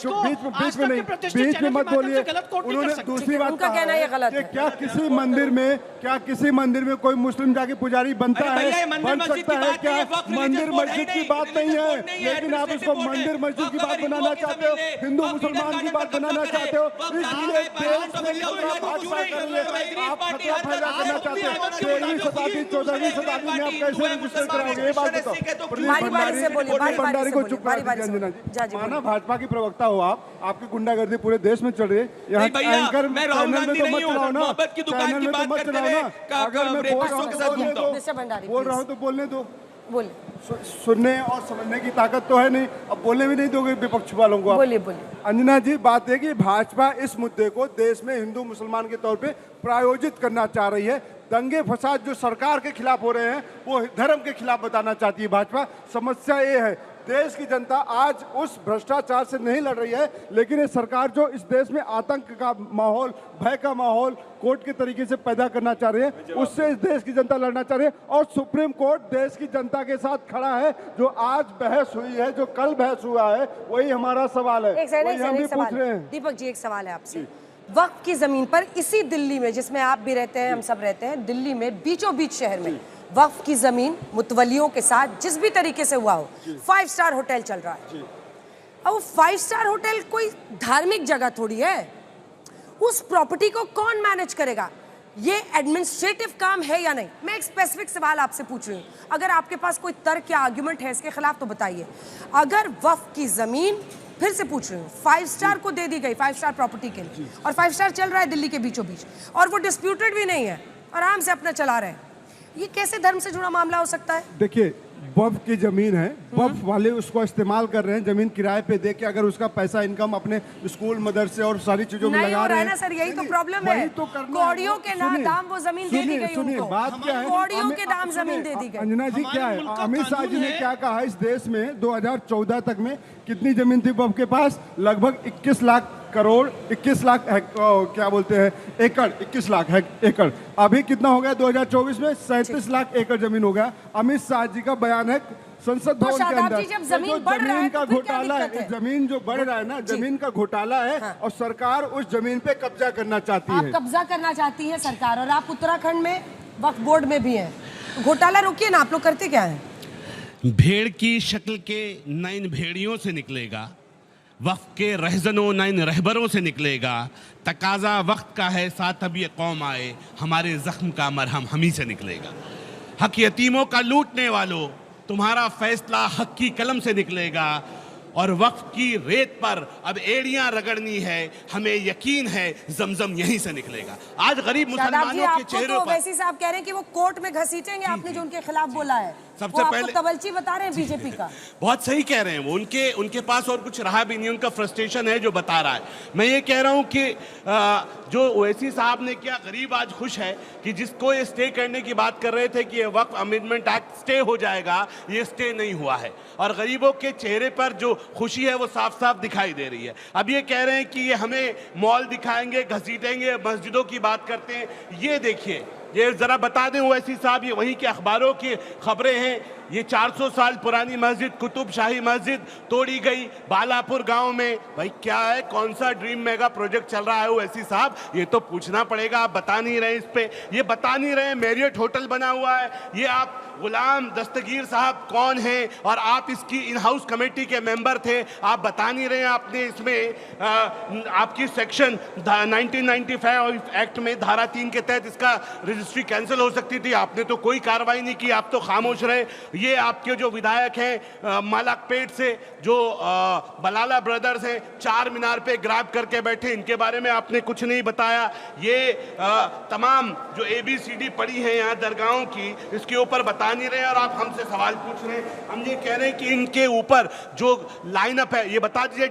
बीच में नहीं, बीच में मत बोलिए। उन्होंने दूसरी बात कहा है कि क्या किसी मंदिर में कोई मुस्लिम जाके पुजारी बनता है, बन सकता है क्या? मंदिर मस्जिद की बात नहीं है, लेकिन आप इसको मंदिर मस्जिद की बात बनाना चाहते हो, हिंदू मुसलमान की बात बनाना चाहते हो, इसलिए देश में आप खतरा पैदा करना चाहते हैं। 13वीं शताब्दी 14वीं शताब्दी में आप कैसे रजिस्टर कराओगे? ये बात बताओ। प्रदीप भंडारी को चुप करा दीजिए। अंजना जी, माना भाजपा की प्रवक्ता हो आप, आपकी गुंडागर्दी पूरे देश में चल रही है। यहाँ एंकर चैनल में तो मत चलाओ ना, चैनल में तो मत चलाओ ना। अगर मैं बोल रहा हूँ तो बोलने दो। सुनने और समझने की ताकत तो है नहीं, अब बोलने भी नहीं दोगे विपक्ष वालों को। बोलिए। अंजना जी, बात है कि भाजपा इस मुद्दे को देश में हिंदू मुसलमान के तौर पे प्रायोजित करना चाह रही है। दंगे फसाद जो सरकार के खिलाफ हो रहे हैं वो धर्म के खिलाफ बताना चाहती है भाजपा। समस्या ये है देश की जनता आज उस भ्रष्टाचार से नहीं लड़ रही है, लेकिन ये सरकार जो इस देश में आतंक का माहौल, भय का माहौल कोर्ट के तरीके से पैदा करना चाह रही है, उससे इस देश की जनता लड़ना चाह रही है। और सुप्रीम कोर्ट देश की जनता के साथ खड़ा है। जो आज बहस हुई है, जो कल बहस हुआ है, वही हमारा सवाल है, वही हम भी पूछ रहे हैं। दीपक जी, एक सवाल है आपसे। वक्फ की जमीन पर इसी दिल्ली में, जिसमें आप भी रहते हैं, हम सब रहते हैं, दिल्ली में बीचों बीच शहर में वक्फ की जमीन मुतवलियों के साथ जिस भी तरीके से हुआ हो, 5 स्टार होटल चल रहा है। अब वो 5 स्टार होटल कोई धार्मिक जगह थोड़ी है, उस प्रॉपर्टी को कौन मैनेज करेगा? ये एडमिनिस्ट्रेटिव काम है या नहीं? मैं एक स्पेसिफिक सवाल आपसे पूछ रही हूँ, अगर आपके पास कोई तर्क या आर्ग्यूमेंट है इसके खिलाफ तो बताइए। अगर वक्फ की जमीन, फिर से पूछ रही हूँ, 5 स्टार को दे दी गई, 5 स्टार प्रॉपर्टी के लिए, और 5 स्टार चल रहा है दिल्ली के बीचों बीच, और वो डिस्प्यूटेड भी नहीं है, आराम से अपना चला रहे हैं, ये कैसे धर्म से जुड़ा मामला हो सकता है? देखिए, वक्फ की जमीन है, वक्फ वाले उसको इस्तेमाल कर रहे हैं, जमीन किराए पे दे के, अगर उसका पैसा इनकम अपने स्कूल, मदरसे और सारी चीजों में लगा रहे हैं ना सर, यही तो प्रॉब्लम है। कौड़ियों के दाम वो जमीन दे दी गई उनको। बात क्या है, कौड़ियों के दाम जमीन दे दी गई। अंजना जी, क्या है, अमित शाह जी ने क्या कहा, इस देश में 2014 तक में कितनी जमीन थी वक्फ के पास? लगभग 21 लाख करोड़, 21 लाख क्या बोलते हैं एकड़, 21 लाख एकड़। अभी कितना हो गया 2024 में? 37 लाख एकड़ जमीन हो गया। अमित शाह जी का बयान है संसद भवन के अंदर। जब जमीन का घोटाला है, जमीन जो बढ़ रहा है ना, जमीन का घोटाला है, और सरकार उस जमीन पे कब्जा करना चाहती है। कब्जा करना चाहती है सरकार, और आप उत्तराखंड में वक्फ बोर्ड में भी हैं। घोटाला रोकिए ना, आप लोग करते क्या है? भेड़ की शक्ल के 9 भेड़ियों से निकलेगा, वक्त के रहजनों 9 रहबरों से निकलेगा। तकाजा वक्त का है साथ अब ये कौम आए, हमारे जख्म का मरहम हम ही से निकलेगा। हक यतीमों का लूटने वालों, तुम्हारा फैसला हक की कलम से निकलेगा। और वक्फ की रेत पर अब एड़ियां रगड़नी है, हमें यकीन है जमजम यहीं से निकलेगा। आज गरीब मुसलमानों के चेहरों पर वैसी साहब कह रहे हैं कि वो कोर्ट में घसीटेंगे आपने जो उनके खिलाफ बोला है। सबसे पहले तवलची बता रहे हैं बीजेपी का। बहुत सही कह रहे हैं वो, उनके पास और कुछ रहा भी नहीं, उनका फ्रस्ट्रेशन है जो बता रहा है। मैं ये कह रहा हूँ कि जो ओवैसी साहब ने किया, गरीब आज खुश है कि जिसको ये स्टे करने की बात कर रहे थे कि ये वक्फ अमेंडमेंट एक्ट स्टे हो जाएगा, ये स्टे नहीं हुआ है। और गरीबों के चेहरे पर जो खुशी है वो साफ साफ दिखाई दे रही है। अब ये कह रहे हैं कि ये हमें मॉल दिखाएंगे, घसीटेंगे, मस्जिदों की बात करते हैं। ये देखिए, ये जरा बता दें ओवैसी साहब, ये वहीं के अखबारों की खबरें हैं। ये 400 साल पुरानी मस्जिद कुतुब शाही मस्जिद तोड़ी गई बालापुर गांव में। भाई क्या है, कौन सा ड्रीम मेगा प्रोजेक्ट चल रहा है ओवैसी साहब? ये तो पूछना पड़ेगा, आप बता नहीं रहे इस पे, ये बता नहीं रहे। मैरियट होटल बना हुआ है, ये आप गुलाम दस्तगीर साहब कौन हैं, और आप इसकी इन हाउस कमेटी के मेंबर थे, आप बता नहीं रहे। आपने इसमें आपकी सेक्शन 1995 एक्ट में धारा 3 के तहत इसका रजिस्ट्री कैंसिल हो सकती थी, आपने तो कोई कार्रवाई नहीं की, आप तो खामोश रहे। ये आपके जो विधायक हैं मालकपेट से, जो बलाला ब्रदर्स हैं, 4 मीनार पे ग्रैब करके बैठे, इनके बारे में आपने कुछ नहीं बताया। ये तमाम जो ABCD पड़ी है यहाँ दरगाहों की, इसके ऊपर बता नहीं रहे और आप हमसे सवाल पूछ रहे हैं। हम ये कह रहे हैं कि इनके ऊपर जो लाइनअप है ये बता दीजिए।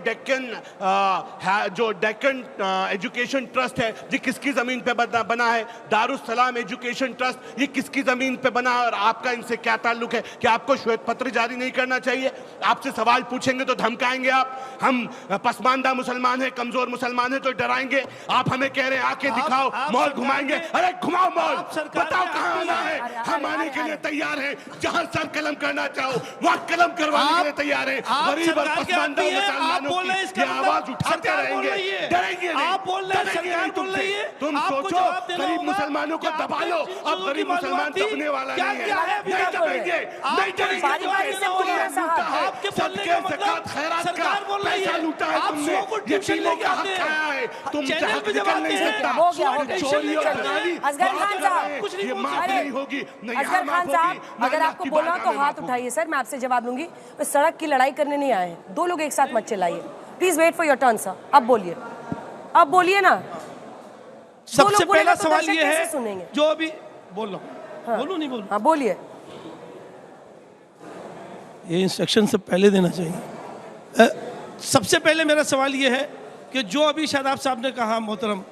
डेक्कन एजुकेशन ट्रस्ट है, ये किसकी जमीन पे बना है? दारुस्सलाम एजुकेशन ट्रस्ट, ये किसकी जमीन पे बना है और आपका इनसे क्या ताल्लुक है? क्या आपको श्वेत पत्र जारी नहीं करना चाहिए? आपसे सवाल पूछेंगे तो धमकाएंगे आप, हम पसमानदा मुसलमान हैं, कमजोर मुसलमान हैं तो डराएंगे। आप हमें कह रहे हैं आके दिखाओ, मॉल घुमाएंगे। अरे घुमाओ मॉल, बताओ कहाँ आना है, हम आने के लिए तैयार है। जहां सर कलम करना चाहो वहां कलम करवाने के लिए तैयार है। गरीब और पसमानदा मुसलमानों की आवाज उठाते रहेंगे, डरेंगे नहीं। आप बोल रहे हैं सरकार बोल रही है, तुम सोचो गरीब मुसलमानों को दबा लो, अब गरीब मुसलमान दबने वाला नहीं है, नहीं दबेंगे, नहीं डरेंगे। सबके ज़कात खैरात का पैसा लूटा है तुमने, यतीमों का हक खाया है, तुम हक निकल नहीं सकता। चोरी और दलाली ये माफ नहीं होगी, नहीं माफ होगी। अगर आपको बोला तो हाथ उठाइए सर, मैं आपसे जवाब दूंगी। सड़क की लड़ाई करने नहीं आए, 2 लोग एक साथ मत चिल्लाइए। Please wait for your turn sir. अब बोलिए, अब बोलिए ना। सबसे पहला सवाल ये है जो अभी बोल रहा हूँ, बोलूं नहीं बोलूं? हाँ बोलिए। ये इंस्ट्रक्शन से पहले देना चाहिए। सबसे पहले मेरा सवाल ये है कि जो अभी शादाब साहब ने कहा, मोहतरम,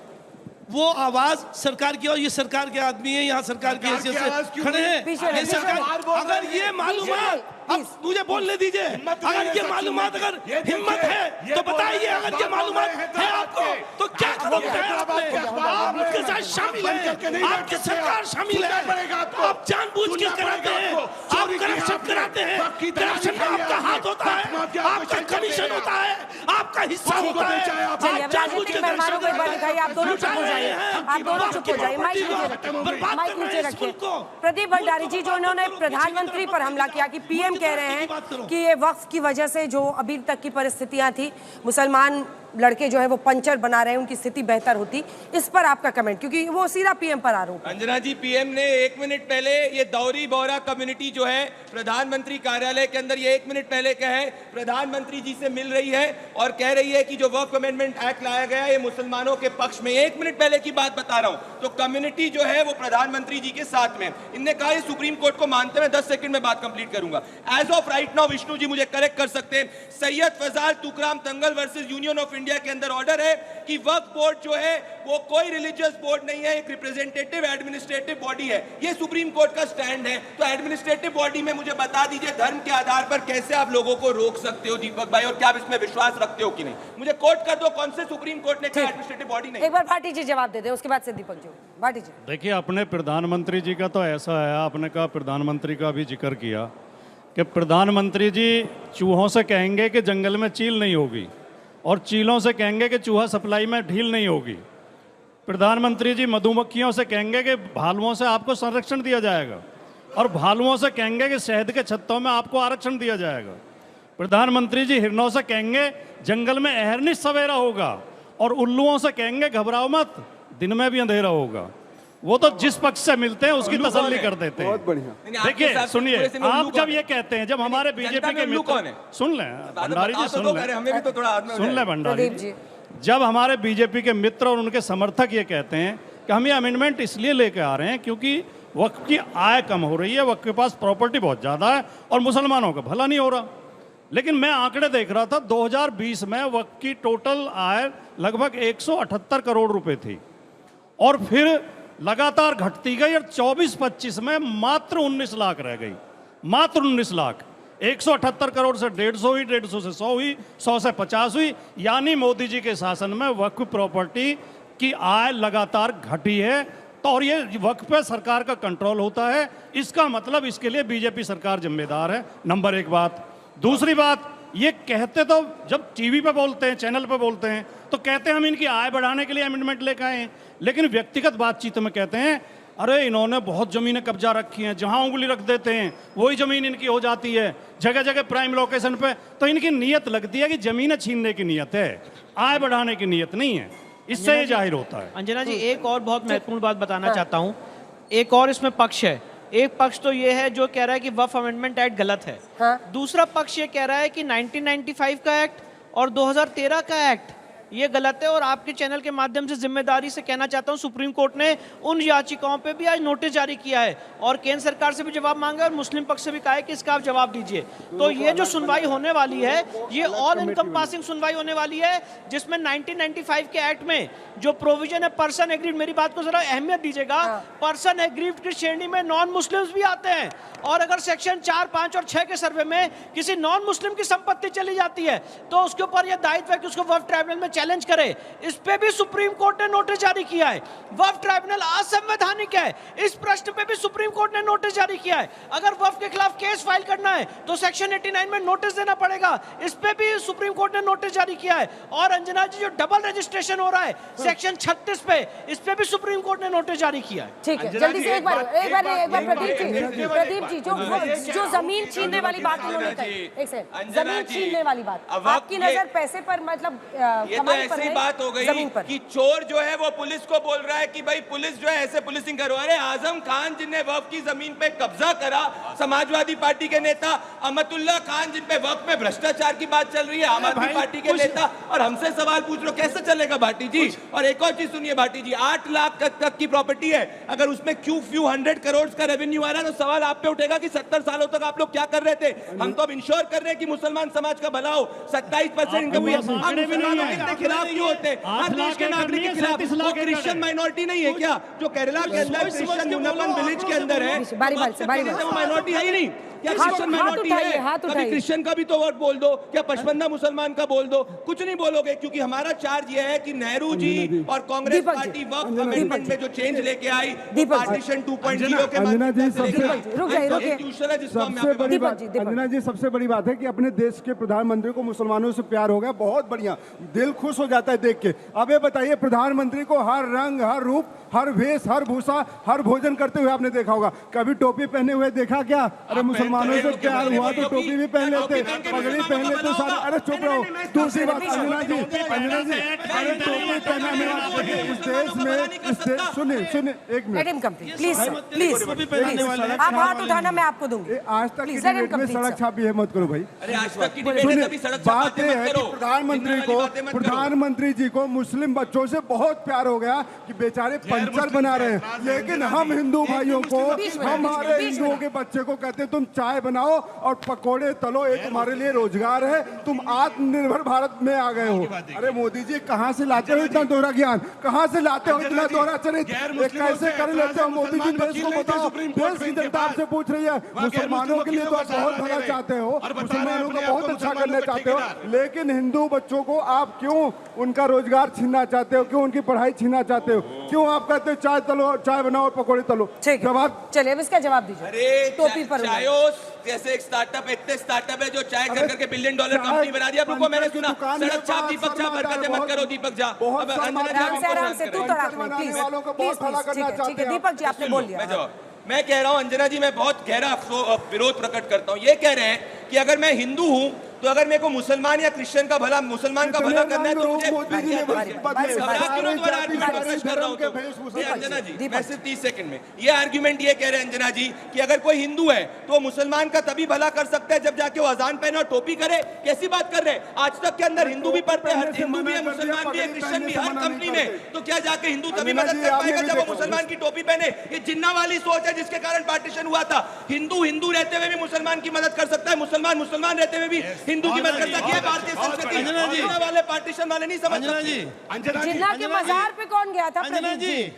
वो आवाज सरकार की, और ये सरकार के आदमी है, यहाँ सरकार की हैसियत से खड़े हैं। ये सरकार, अगर ये मालूमात, अब मुझे बोलने दीजिए, अगर ये मालूमात, अगर हिम्मत है तो बताइए, अगर ये मालूमात है आपको तो क्या कदम उठाया आपने? आप उसके साथ शामिल हैं, आपकी सरकार शामिल है, आप जानबूझ के कराते हैं, आप करप्शन कराते हैं, करप्शन में आपका हाथ होता है, आपका कमीशन होता है, आपका हिस्सा होता है। चलिए अब राजनीतिक मेहमानों को एक बार दिखाइए, आप दोनों चुप हो जाइए, आप दोनों चुप हो जाइए, माइक नीचे रखिए। प्रदीप भंडारी जी, जो उन्होंने प्रधानमंत्री पर हमला किया कि पीएम कह रहे हैं कि ये वक्फ की वजह से जो अभी तक की परिस्थितियां थी, मुसलमान लड़के जो है वो पंचर बना रहे हैं, उनकी स्थिति बेहतर होती, इस पर आपका कमेंट, क्योंकि वो सीधा पीएम पर आरोप है। अंजना जी, पीएम ने 1 मिनट पहले ये दौरी बोरा कम्युनिटी जो है प्रधानमंत्री कार्यालय के अंदर, ये 1 मिनट पहले क्या है, प्रधानमंत्री जी से मिल रही है और कह रही है कि जो वक्फ अमेंडमेंट एक्ट लाया गया है ये मुसलमानों के पक्ष में। 1 मिनट पहले की बात बता रहा हूं। तो कम्युनिटी जो है वो प्रधानमंत्री जी के साथ में, इनने कहा ये सुप्रीम कोर्ट को मानते हुए 10 सेकंड में बात कंप्लीट करूंगा। As of right now, Vishnu ji मुझे करेक्ट कर सकते हैं, Syed Faizal Tukaram Thangal versus Union of India के अंदर ऑर्डर है कि वक्फ बोर्ड जो है वो कोई रिलीजियस बोर्ड नहीं है, एक रिप्रेजेंटेटिव एडमिनिस्ट्रेटिव बॉडी है। ये सुप्रीम कोर्ट का स्टैंड है। तो एडमिनिस्ट्रेटिव बॉडी में मुझे बता दीजिए धर्म के आधार पर कैसे आप लोगों को रोक सकते हो दीपक भाई, और क्या आप इसमें विश्वास रखते हो कि नहीं? मुझे कोर्ट कर दो, कौन से सुप्रीम कोर्ट ने कहा एडमिनिस्ट्रेटिव बॉडी नहीं? एक बार भाटी जी जवाब दे दें, उसके बाद से दीपक जी। भाटी जी, देखिए, अपने प्रधानमंत्री जी का तो ऐसा है, आपने कहा प्रधानमंत्री का भी जिक्र किया कि प्रधानमंत्री जी चूहों से कहेंगे कि जंगल में चील नहीं होगी और चीलों से कहेंगे कि चूहा सप्लाई में ढील नहीं होगी। प्रधानमंत्री जी मधुमक्खियों से कहेंगे कि भालुओं से आपको संरक्षण दिया जाएगा और भालुओं से कहेंगे कि शहद के छत्तों में आपको आरक्षण दिया जाएगा। प्रधानमंत्री जी हिरणों से कहेंगे जंगल में अहरनिश सवेरा होगा और उल्लुओं से कहेंगे घबराओ मत, दिन में भी अंधेरा होगा। वो तो जिस पक्ष से मिलते हैं उसकी तसल्ली कर देते हैं। बहुत बढ़िया। देखिए सुनिए, आप जब ये कहते हैं, जब हमारे बीजेपी के मित्र, सुन लें भंडारी जी, सुन लें भंडारी जी, जब हमारे बीजेपी के मित्र और उनके समर्थक ये कहते हैं कि हम ये अमेंडमेंट इसलिए लेके आ रहे हैं क्योंकि वक्फ की आय कम हो रही है, वक्फ के पास प्रॉपर्टी बहुत ज़्यादा है और मुसलमानों का भला नहीं हो रहा। लेकिन मैं आंकड़े देख रहा था, 2020 में वक्फ की टोटल आय लगभग 178 करोड़ रुपए थी और फिर लगातार घटती गई और 24-25 में मात्र 19 लाख रह गई, मात्र 19 लाख। 178 करोड़ से 150 हुई, 150 से 100 हुई, 100 से 50 हुई, यानी मोदी जी के शासन में वक्फ प्रॉपर्टी की आय लगातार घटी है। तो और ये वक्फ पे सरकार का कंट्रोल होता है, इसका मतलब इसके लिए बीजेपी सरकार जिम्मेदार है, नंबर 1 बात। दूसरी बात, ये कहते तो जब टीवी पे बोलते हैं, चैनल पे बोलते हैं, तो कहते हैं हम इनकी आय बढ़ाने के लिए अमेंडमेंट लेकर आए हैं, लेकिन व्यक्तिगत बातचीत में कहते हैं अरे इन्होंने बहुत ज़मीनें कब्जा रखी हैं, जहां उंगली रख देते हैं वही ज़मीन इनकी हो जाती है, जगह जगह प्राइम लोकेशन पे। तो इनकी नीयत लगती है कि ज़मीनें छीनने की नीयत है, आय बढ़ाने की नीयत नहीं है, इससे ये जाहिर होता है। अंजना जी, एक और बहुत महत्वपूर्ण बात बताना चाहता हूँ। एक और इसमें पक्ष है। एक पक्ष तो ये है जो कह रहा है कि वक्फ अमेंडमेंट एक्ट गलत है। दूसरा पक्ष ये कह रहा है कि 1995 का एक्ट और 2013 का एक्ट ये गलत है। और आपके चैनल के माध्यम से जिम्मेदारी से कहना चाहता हूं, सुप्रीम कोर्ट ने उन याचिकाओं पे भी आज नोटिस जारी किया है और केंद्र सरकार से भी जवाब मांगा और मुस्लिम पक्ष से भी कहा है कि इसका आप जवाब दीजिए। तो ये जो सुनवाई होने वाली है ये ऑल इनकम्पासिंग सुनवाई होने वाली है, जिसमें 1995 के एक्ट में जो प्रोविजन है पर्सन एग्रीड, मेरी बात को जरा अहमियत दीजिएगा, पर्सन एग्रीड की श्रेणी में नॉन मुस्लिम्स भी आते हैं। और अगर सेक्शन 4, 5 और 6 के सर्वे में किसी नॉन मुस्लिम की संपत्ति चली जाती है तो उसके ऊपर यह दायित्व है कि उसको वक्फ ट्राइब्यूनल में चैलेंज करे। इस पे भी सुप्रीम कोर्ट ने नोटिस जारी किया है। वक्फ ट्राइब्यूनल असंवैधानिक है, इस प्रश्न पे भी सुप्रीम कोर्ट ने नोटिस जारी किया है। अगर वक्फ के खिलाफ केस फाइल करना है तो सेक्शन 89 में नोटिस देना पड़ेगा, इस पे भी सुप्रीम कोर्ट ने नोटिस जारी किया है। और अंजना जी, जो डबल रजिस्ट्रेशन हो रहा है सेक्शन 36 पे, इस पे भी सुप्रीम कोर्ट ने नोटिस जारी किया है। ठीक है, जल्दी से एक बार प्रदीप जी, जो जमीन छीनने वाली बात उन्होंने कही, एक सेकंड, जमीन छीनने वाली बात, आपकी नजर पैसे पर, मतलब ये तो ऐसी ही बात हो गई कि चोर जो है वो पुलिस को बोल रहा है कि भाई पुलिस जो है ऐसे पुलिसिंग करो। अरे आजम खान जिनने वक्फ की जमीन पे कब्जा करा, समाजवादी पार्टी के नेता अहमदुल्ला खान जिन पे वक्फ में भ्रष्टाचार की बात चल रही है, आम आदमी पार्टी के नेता, और हमसे सवाल पूछ लो, कैसे चलेगा भाटी जी? और एक और चीज सुनिए भाटी जी, 8 लाख तक की प्रॉपर्टी है, अगर उसमें फ्यू 100 करोड़ का रेवेन्यू आ रहा है तो सवाल आप पे उठेगा कि 70 सालों तक आप लोग क्या कर रहे थे? हम तो अब इंश्योर कर रहे हैं कि मुसलमान समाज का भला हो। 27% इनकम हुई है, खिलाफ क्यों होते? हर देश के नागरिक के खिलाफ। वो क्रिश्चियन माइनॉरिटी नहीं है क्या जो केरला के अंदर क्रिश्चियन यूनापन विलेज के अंदर है? वो माइनॉरिटी है ही नहीं क्या? क्रिश्चियन माइनॉरिटी है? कभी क्रिश्चियन का भी तो वोट बोल दो, क्या पचपन्ना मुसलमान का बोल दो, कुछ नहीं बोलोगे, क्योंकि हमारा चार्ज ये है कि नेहरू जी और कांग्रेस पार्टी वक्फ अमेंडमेंट में जो चेंज लेके आई पार्टीशन 2.0 के अंजना जी सबसे बड़ी बात है कि अपने देश के प्रधानमंत्री को मुसलमानों से प्यार हो गया, बहुत बढ़िया, दिल खुश हो जाता है देख के। अब ये बताइए, प्रधानमंत्री को हर रंग, हर रूप, हर वेश, हर भूषा, हर भोजन करते हुए आपने देखा होगा, कभी टोपी पहने हुए देखा क्या? अरे मुसलमानों से प्यार हुआ तो टोपी भी पहन लेते, पगड़ी पहन लेते सारे। अरे चुप रहो। दूसरी बात अंजना जी, अरे टोपी पहनाने वाले इस देश में, सुनिए एक मिनट प्लीज, आप हाथ उठाना, मैं आपको दूंगी। आज तक की डिबेट में सड़क छापी है, मत करो भाई। बात यह है कि प्रधानमंत्री जी को मुस्लिम बच्चों से बहुत प्यार हो गया कि बेचारे पंचर बना रहे हैं, लेकिन हम हिंदू भाइयों को, हमारे हिंदुओं के बच्चे को कहते तुम चाय बनाओ और पकोड़े तलो, एक हमारे लिए रोजगार है, तुम आत्मनिर्भर भारत में आ गए हो। अरे मोदी जी, कहाँ से लाते हो इतना दोहरा ज्ञान? कहाँ से लाते हो इतना दोहरा चरित्र? कैसे कर लेते हो मोदी जी? देश को बताओ, देश की जनता आपसे पूछ रही है। मुसलमानों के लिए तो आप बहुत भला चाहते हो, मुसलमानों का बहुत अच्छा करना चाहते हो, लेकिन हिंदू बच्चों को आप क्यों उनका रोजगार छीनना चाहते हो? क्यों उनकी पढ़ाई छीनना चाहते हो? क्यों आप कहते हो चाय तलो, चाय बनाओ और पकौड़े तलो? जवाब चलिए, अब इसका जवाब दीजिए। अरे टोपी पर जैसे एक स्टार्टअप, इतने स्टार्टअप है जो चाय कर करके $1 बिलियन कंपनी बना दिया। रुको, मैंने सुना सड़क छाप, दीपक छाप, हरकतें मत करो दीपक जा। आराम से तू तो रख ले प्लीज। ठीक है दीपक जी, आपने बोल लिया। मैं कह रहा हूँ अंजना जी, मैं बहुत गहरा विरोध प्रकट करता हूँ। ये कह रहे हैं कि अगर मैं हिंदू हूँ तो अगर मेरे को मुसलमान या क्रिश्चियन का भला, मुसलमान का भला करना है तो मुझे अंजना जी, मैं सिर्फ 30 सेकंड में ये आर्ग्यूमेंट ये कह रहे हैं अंजना जी कि अगर कोई हिंदू है तो मुसलमान का तभी भला कर सकता है जब जाके वो अजान पहने और टोपी करे। कैसी बात कर रहे हैं? आज तक के अंदर हिंदू भी पढ़ते हैं, हिंदू भी है, मुसलमान भी है, क्रिश्चियन भी, हर कंपनी में। तो क्या जाके हिंदू तभी मदद कर पाएगा जब वो मुसलमान की टोपी पहने? ये जिन्ना वाली सोच है जिसके कारण पार्टीशन हुआ था। हिंदू हिंदू रहते हुए भी मुसलमान की मदद कर सकता है, मुसलमान मुसलमान रहते हुए भी हिंदू की मदद कर सकती है। भारतीय संस्कृति जिन्ना वाले पार्टीशन वाले नहीं समझ सकते। जिन्ना के मजार पे कौन गया था प्रदीप जी?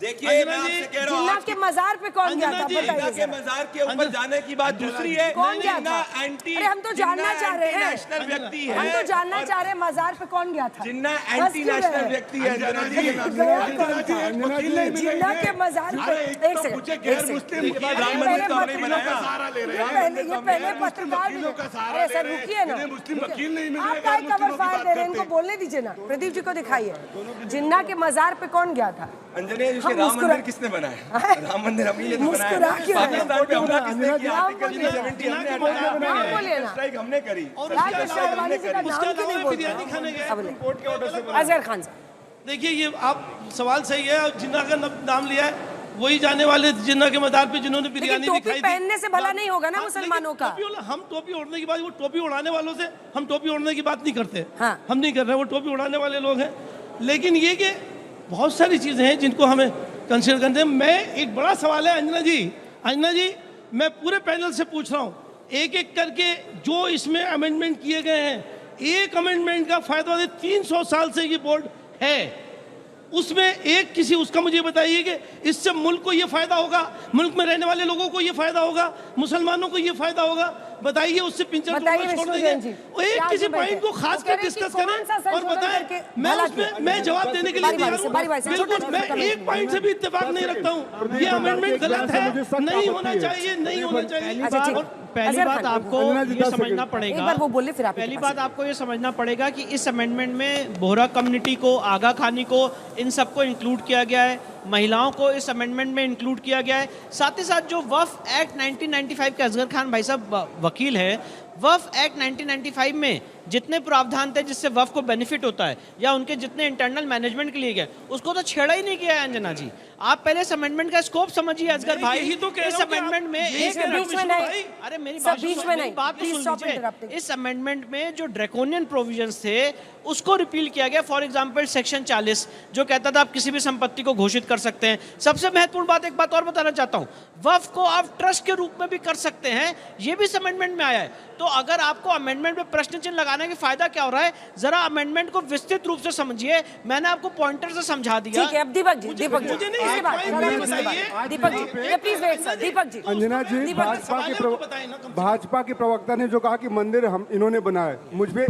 देखिए, मैं आपसे कह रहा हूं, जिन्ना के मजार पे कौन गया था? जिन्ना के मजार के ऊपर जाने की बात दूसरी है। कौन गया था? अरे हम तो जानना चाह रहे हैं, नेशनल व्यक्ति है, हम तो जानना चाह रहे हैं मजार पे कौन गया था? जिन्ना एंटी नेशनल व्यक्ति है। जिन्ना के मजार पे एक सेकंड, ये पहले पत्रकार, सर रुकिए ना, आप क्या कवर फायर दे रहे हैं? इनको बोलने दीजिए ना, प्रदीप जी को दिखाइए। जिन्ना के मजार पे कौन गया था? अंजनी, राम मंदिर किसने बनाया? राम मंदिर हमने तो बनाया। पाकिस्तान पे हमला किसने किया? आर्टिकल 370 हमने करी। अजहर खान साहब, देखिए, ये आप सवाल सही है, जिन्ना का नाम लिया है, वही जाने वाले जिन्ना के मदार पे जिन्होंने बिरयानी दिखाई थी। पहनने से भला नहीं होगा ना मुसलमानों का? हम टोपी ओढ़ने की बात, वो टोपी उड़ाने वालों से हम टोपी ओढ़ने की बात नहीं करते। हम नहीं कर रहे, वो टोपी उड़ाने वाले लोग हैं। लेकिन ये कि बहुत सारी चीज़ें हैं जिनको हमें कंसिडर करते हैं। मैं एक बड़ा सवाल है अंजना जी, मैं पूरे पैनल से पूछ रहा हूँ, एक एक करके जो इसमें अमेंडमेंट किए गए हैं, एक अमेंडमेंट का फायदा 300 साल से ये बोर्ड है, उसमें एक किसी उसका मुझे बताइए कि इससे मुल्क को ये फायदा होगा, मुल्क में रहने वाले लोगों को ये फायदा होगा, मुसलमानों को ये फायदा होगा? बताइए, उससे पिंचर छोड़ देंगे? एक किसी पॉइंट को खास कर डिस्कस करें और बताएं। मैं जवाब देने के लिए तैयार हूं। बिल्कुल, मैं एक पॉइंट से भी इत्तेफाक नहीं रखता हूं। ये अमेंडमेंट गलत है, नहीं होना चाहिए, नहीं होना चाहिए। पहली बात आपको ये समझना पड़ेगा, एक बार वो बोले फिर आप। पहली बात आपको ये समझना पड़ेगा कि इस अमेंडमेंट में बोहरा कम्युनिटी को, आगा खानी को, इन सबको इंक्लूड किया गया है, महिलाओं को इस अमेंडमेंट में इंक्लूड किया गया है। साथ ही साथ जो वक्फ एक्ट 1995 के असगर खान भाई साहब वकील है, वक्फ एक्ट 1995 में जितने प्रावधान थे जिससे वक्फ को बेनिफिट होता है या उनके जितने इंटरनल मैनेजमेंट के लिए गए, उसको तो छेड़ा ही नहीं किया है अंजना जी। आप पहले इस अमेंडमेंट का स्कोप समझिए असगर भाई। यही तो इस अमेंडमेंट में एक बीच में नहीं, अरे मेरी बात बीच में नहीं, बात सुन लीजिए। इस अमेंडमेंट में जो ड्रैकोनियन प्रोविजंस थे उसको रिपील किया गया। फॉर एग्जांपल सेक्शन 40 जो कहता था आप किसी भी संपत्ति को घोषित कर कर सकते हैं। सबसे महत्वपूर्ण बात, एक बात और बताना चाहता हूँ, वक्फ को आप ट्रस्ट के रूप में भी कर सकते हैं, ये भी इस अमेंडमेंट में आया है। तो अगर आपको अमेंडमेंट में प्रश्न चिन्ह लगाने के फायदा क्या हो रहा है, जरा अमेंडमेंट को विस्तृत रूप से समझिए। मैंने आपको पॉइंटर से समझा दिया। ठीक है, अब दीपक जी इसके बाद Deepak ji please wait sir. Deepak ji, Anjana जी, भाजपा के प्रवक्ता ने जो कहा कि मंदिर हम इन्होंने बनाया,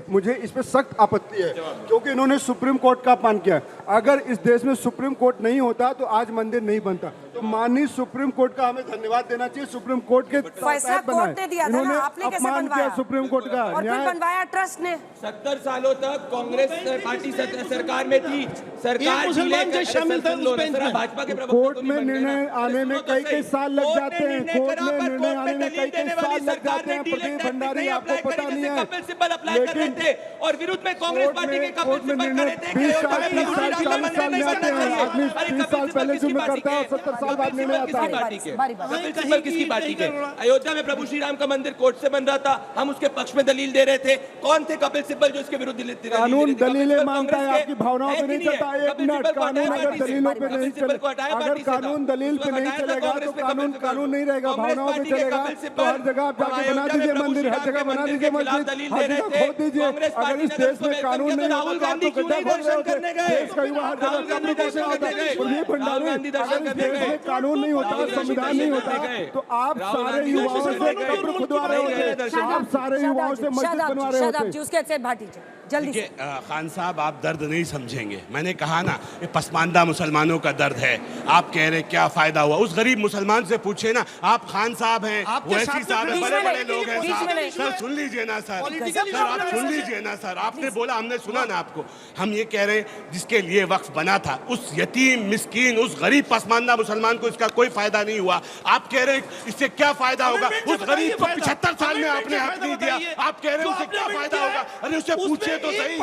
मुझे इस पे सख्त आपत्ति है, क्योंकि इन्होंने सुप्रीम कोर्ट का अपमान किया। अगर इस देश में सुप्रीम कोर्ट नहीं होता तो आज मंदिर नहीं बनता। तो माननीय सुप्रीम कोर्ट का हमें धन्यवाद देना चाहिए। सुप्रीम कोर्ट के फैसला कोर्ट ने दिया था ना, आपने कैसे बनवाया? सुप्रीम कोर्ट का और फिर बनवाया ट्रस्ट ने। 70 सालों तक कांग्रेस पार्टी सरकार में थी, सरकार शामिल थे भाजपा के कोर्ट में निर्णय आने में कई साल लग जाते हैं। कोर्ट में निर्णय आने में कई साल लग जाते हैं। प्रदीप भंडारी, आपको पता नहीं है, कपिल सिब्बल अप्लाई कर रहे थे और विरुद्ध में कांग्रेस पार्टी के कपिल सिब्बल कर रहे थे। 20 साल 40 साल में आते हैं आदमी। 30 साल पहले जुम्मे करता है और 70 साल बाद निर्णय आता है। कपिल सिब्बल किसकी पार्टी के? अयोध्या में प्रभु श्री राम का मंदिर कोर्ट से बन रहा था, हम उसके पक्ष में दलील दे रहे थे। कौन थे कपिल सिब्बल जो इसके विरुद्ध कानून दलीलें मांगता है? आपकी भावनाओं पे नहीं चलता। एक मिनट, कानून अगर दलीलों पे नहीं चलेगा, अगर कानून दलील पे नहीं चलेगा तो कानून नहीं रहेगा, भावनाओं पे चलेगा। तो हर जगह आप जाके बना दीजिए मंदिर, हर जगह बना दीजिए मस्जिद, हर जगह खोद दीजिए। अगर इस देश में कानून नहीं होगा तो आप तो गड्ढा खोद रहे होते। देश का युवा हर जगह कब्र कैसे होता है? प्रदीप भंडारी, अगर इस देश में कानून नहीं होता, संविधान नहीं होता, तो आप सारे युवाओं से कब्र खुदवा रहे होते, आप सारे युवाओं से मस्जिद बनवा रहे होते। उसके भाटी जल्दी से। खान साहब, आप दर्द नहीं समझेंगे। मैंने कहा ना, ये पसमानदा मुसलमानों का दर्द है। आप कह रहे क्या फायदा हुआ? उस गरीब मुसलमान से पूछे ना। आप खान साहब हैं, वैसी साहब हैं, बड़े बड़े लोग हैं साहब। सर सुन लीजिए ना सर, आप सुन लीजिए ना सर। आपने बोला, हमने सुना ना आपको। हम ये कह रहे हैं जिसके लिए वक्फ बना था, उस यतीम मिस्कीन, उस गरीब पसमानदा मुसलमान को इसका कोई फायदा नहीं हुआ। आप कह रहे हैं इससे क्या फायदा होगा? उस गरीब को 75 साल में आपने हक नहीं दिया। आप कह रहे हैं उससे क्या फायदा होगा? अरे उससे पूछिए तो सही।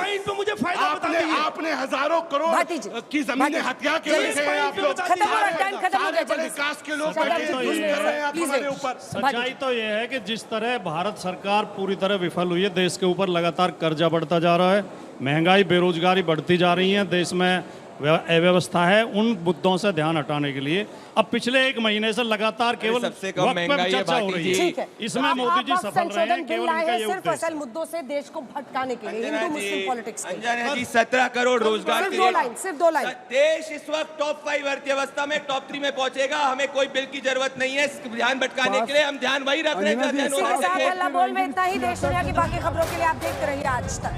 आपने हजारों करोड़ की जमीनें हत्या के रखे हैं। आप लोग सारे बड़े कास्ट के लोग बैठे कर रहे हैं हमारे ऊपर। सच्चाई तो ये है कि जिस तरह भारत सरकार पूरी तरह विफल हुई है, देश के ऊपर लगातार कर्जा बढ़ता जा रहा है, महंगाई बेरोजगारी बढ़ती जा रही है, देश में अव्यवस्था है, उन मुद्दों से ध्यान हटाने के लिए अब पिछले 1 महीने से लगातार केवल सबसे कम महंगाई चर्चा हो रही है। इसमें मोदी जी सफल रहे हैं। केवल उनका ये सिर्फ असल मुद्दों से देश को भटकाने के लिए, हिंदू मुस्लिम पॉलिटिक्स के। अंजना जी, 17 करोड़ रोजगार के लिए सिर्फ 2 लाइन। देश इस वक्त टॉप 5 अर्थव्यवस्था में टॉप 3 में पहुंचेगा। हमें कोई बिल की जरूरत नहीं है ध्यान भटकाने के लिए। हम ध्यान वही रख रहे हैं। बोल में इतना ही। देश दुनिया की बाकी खबरों के लिए आप देखते रहिए आज तक।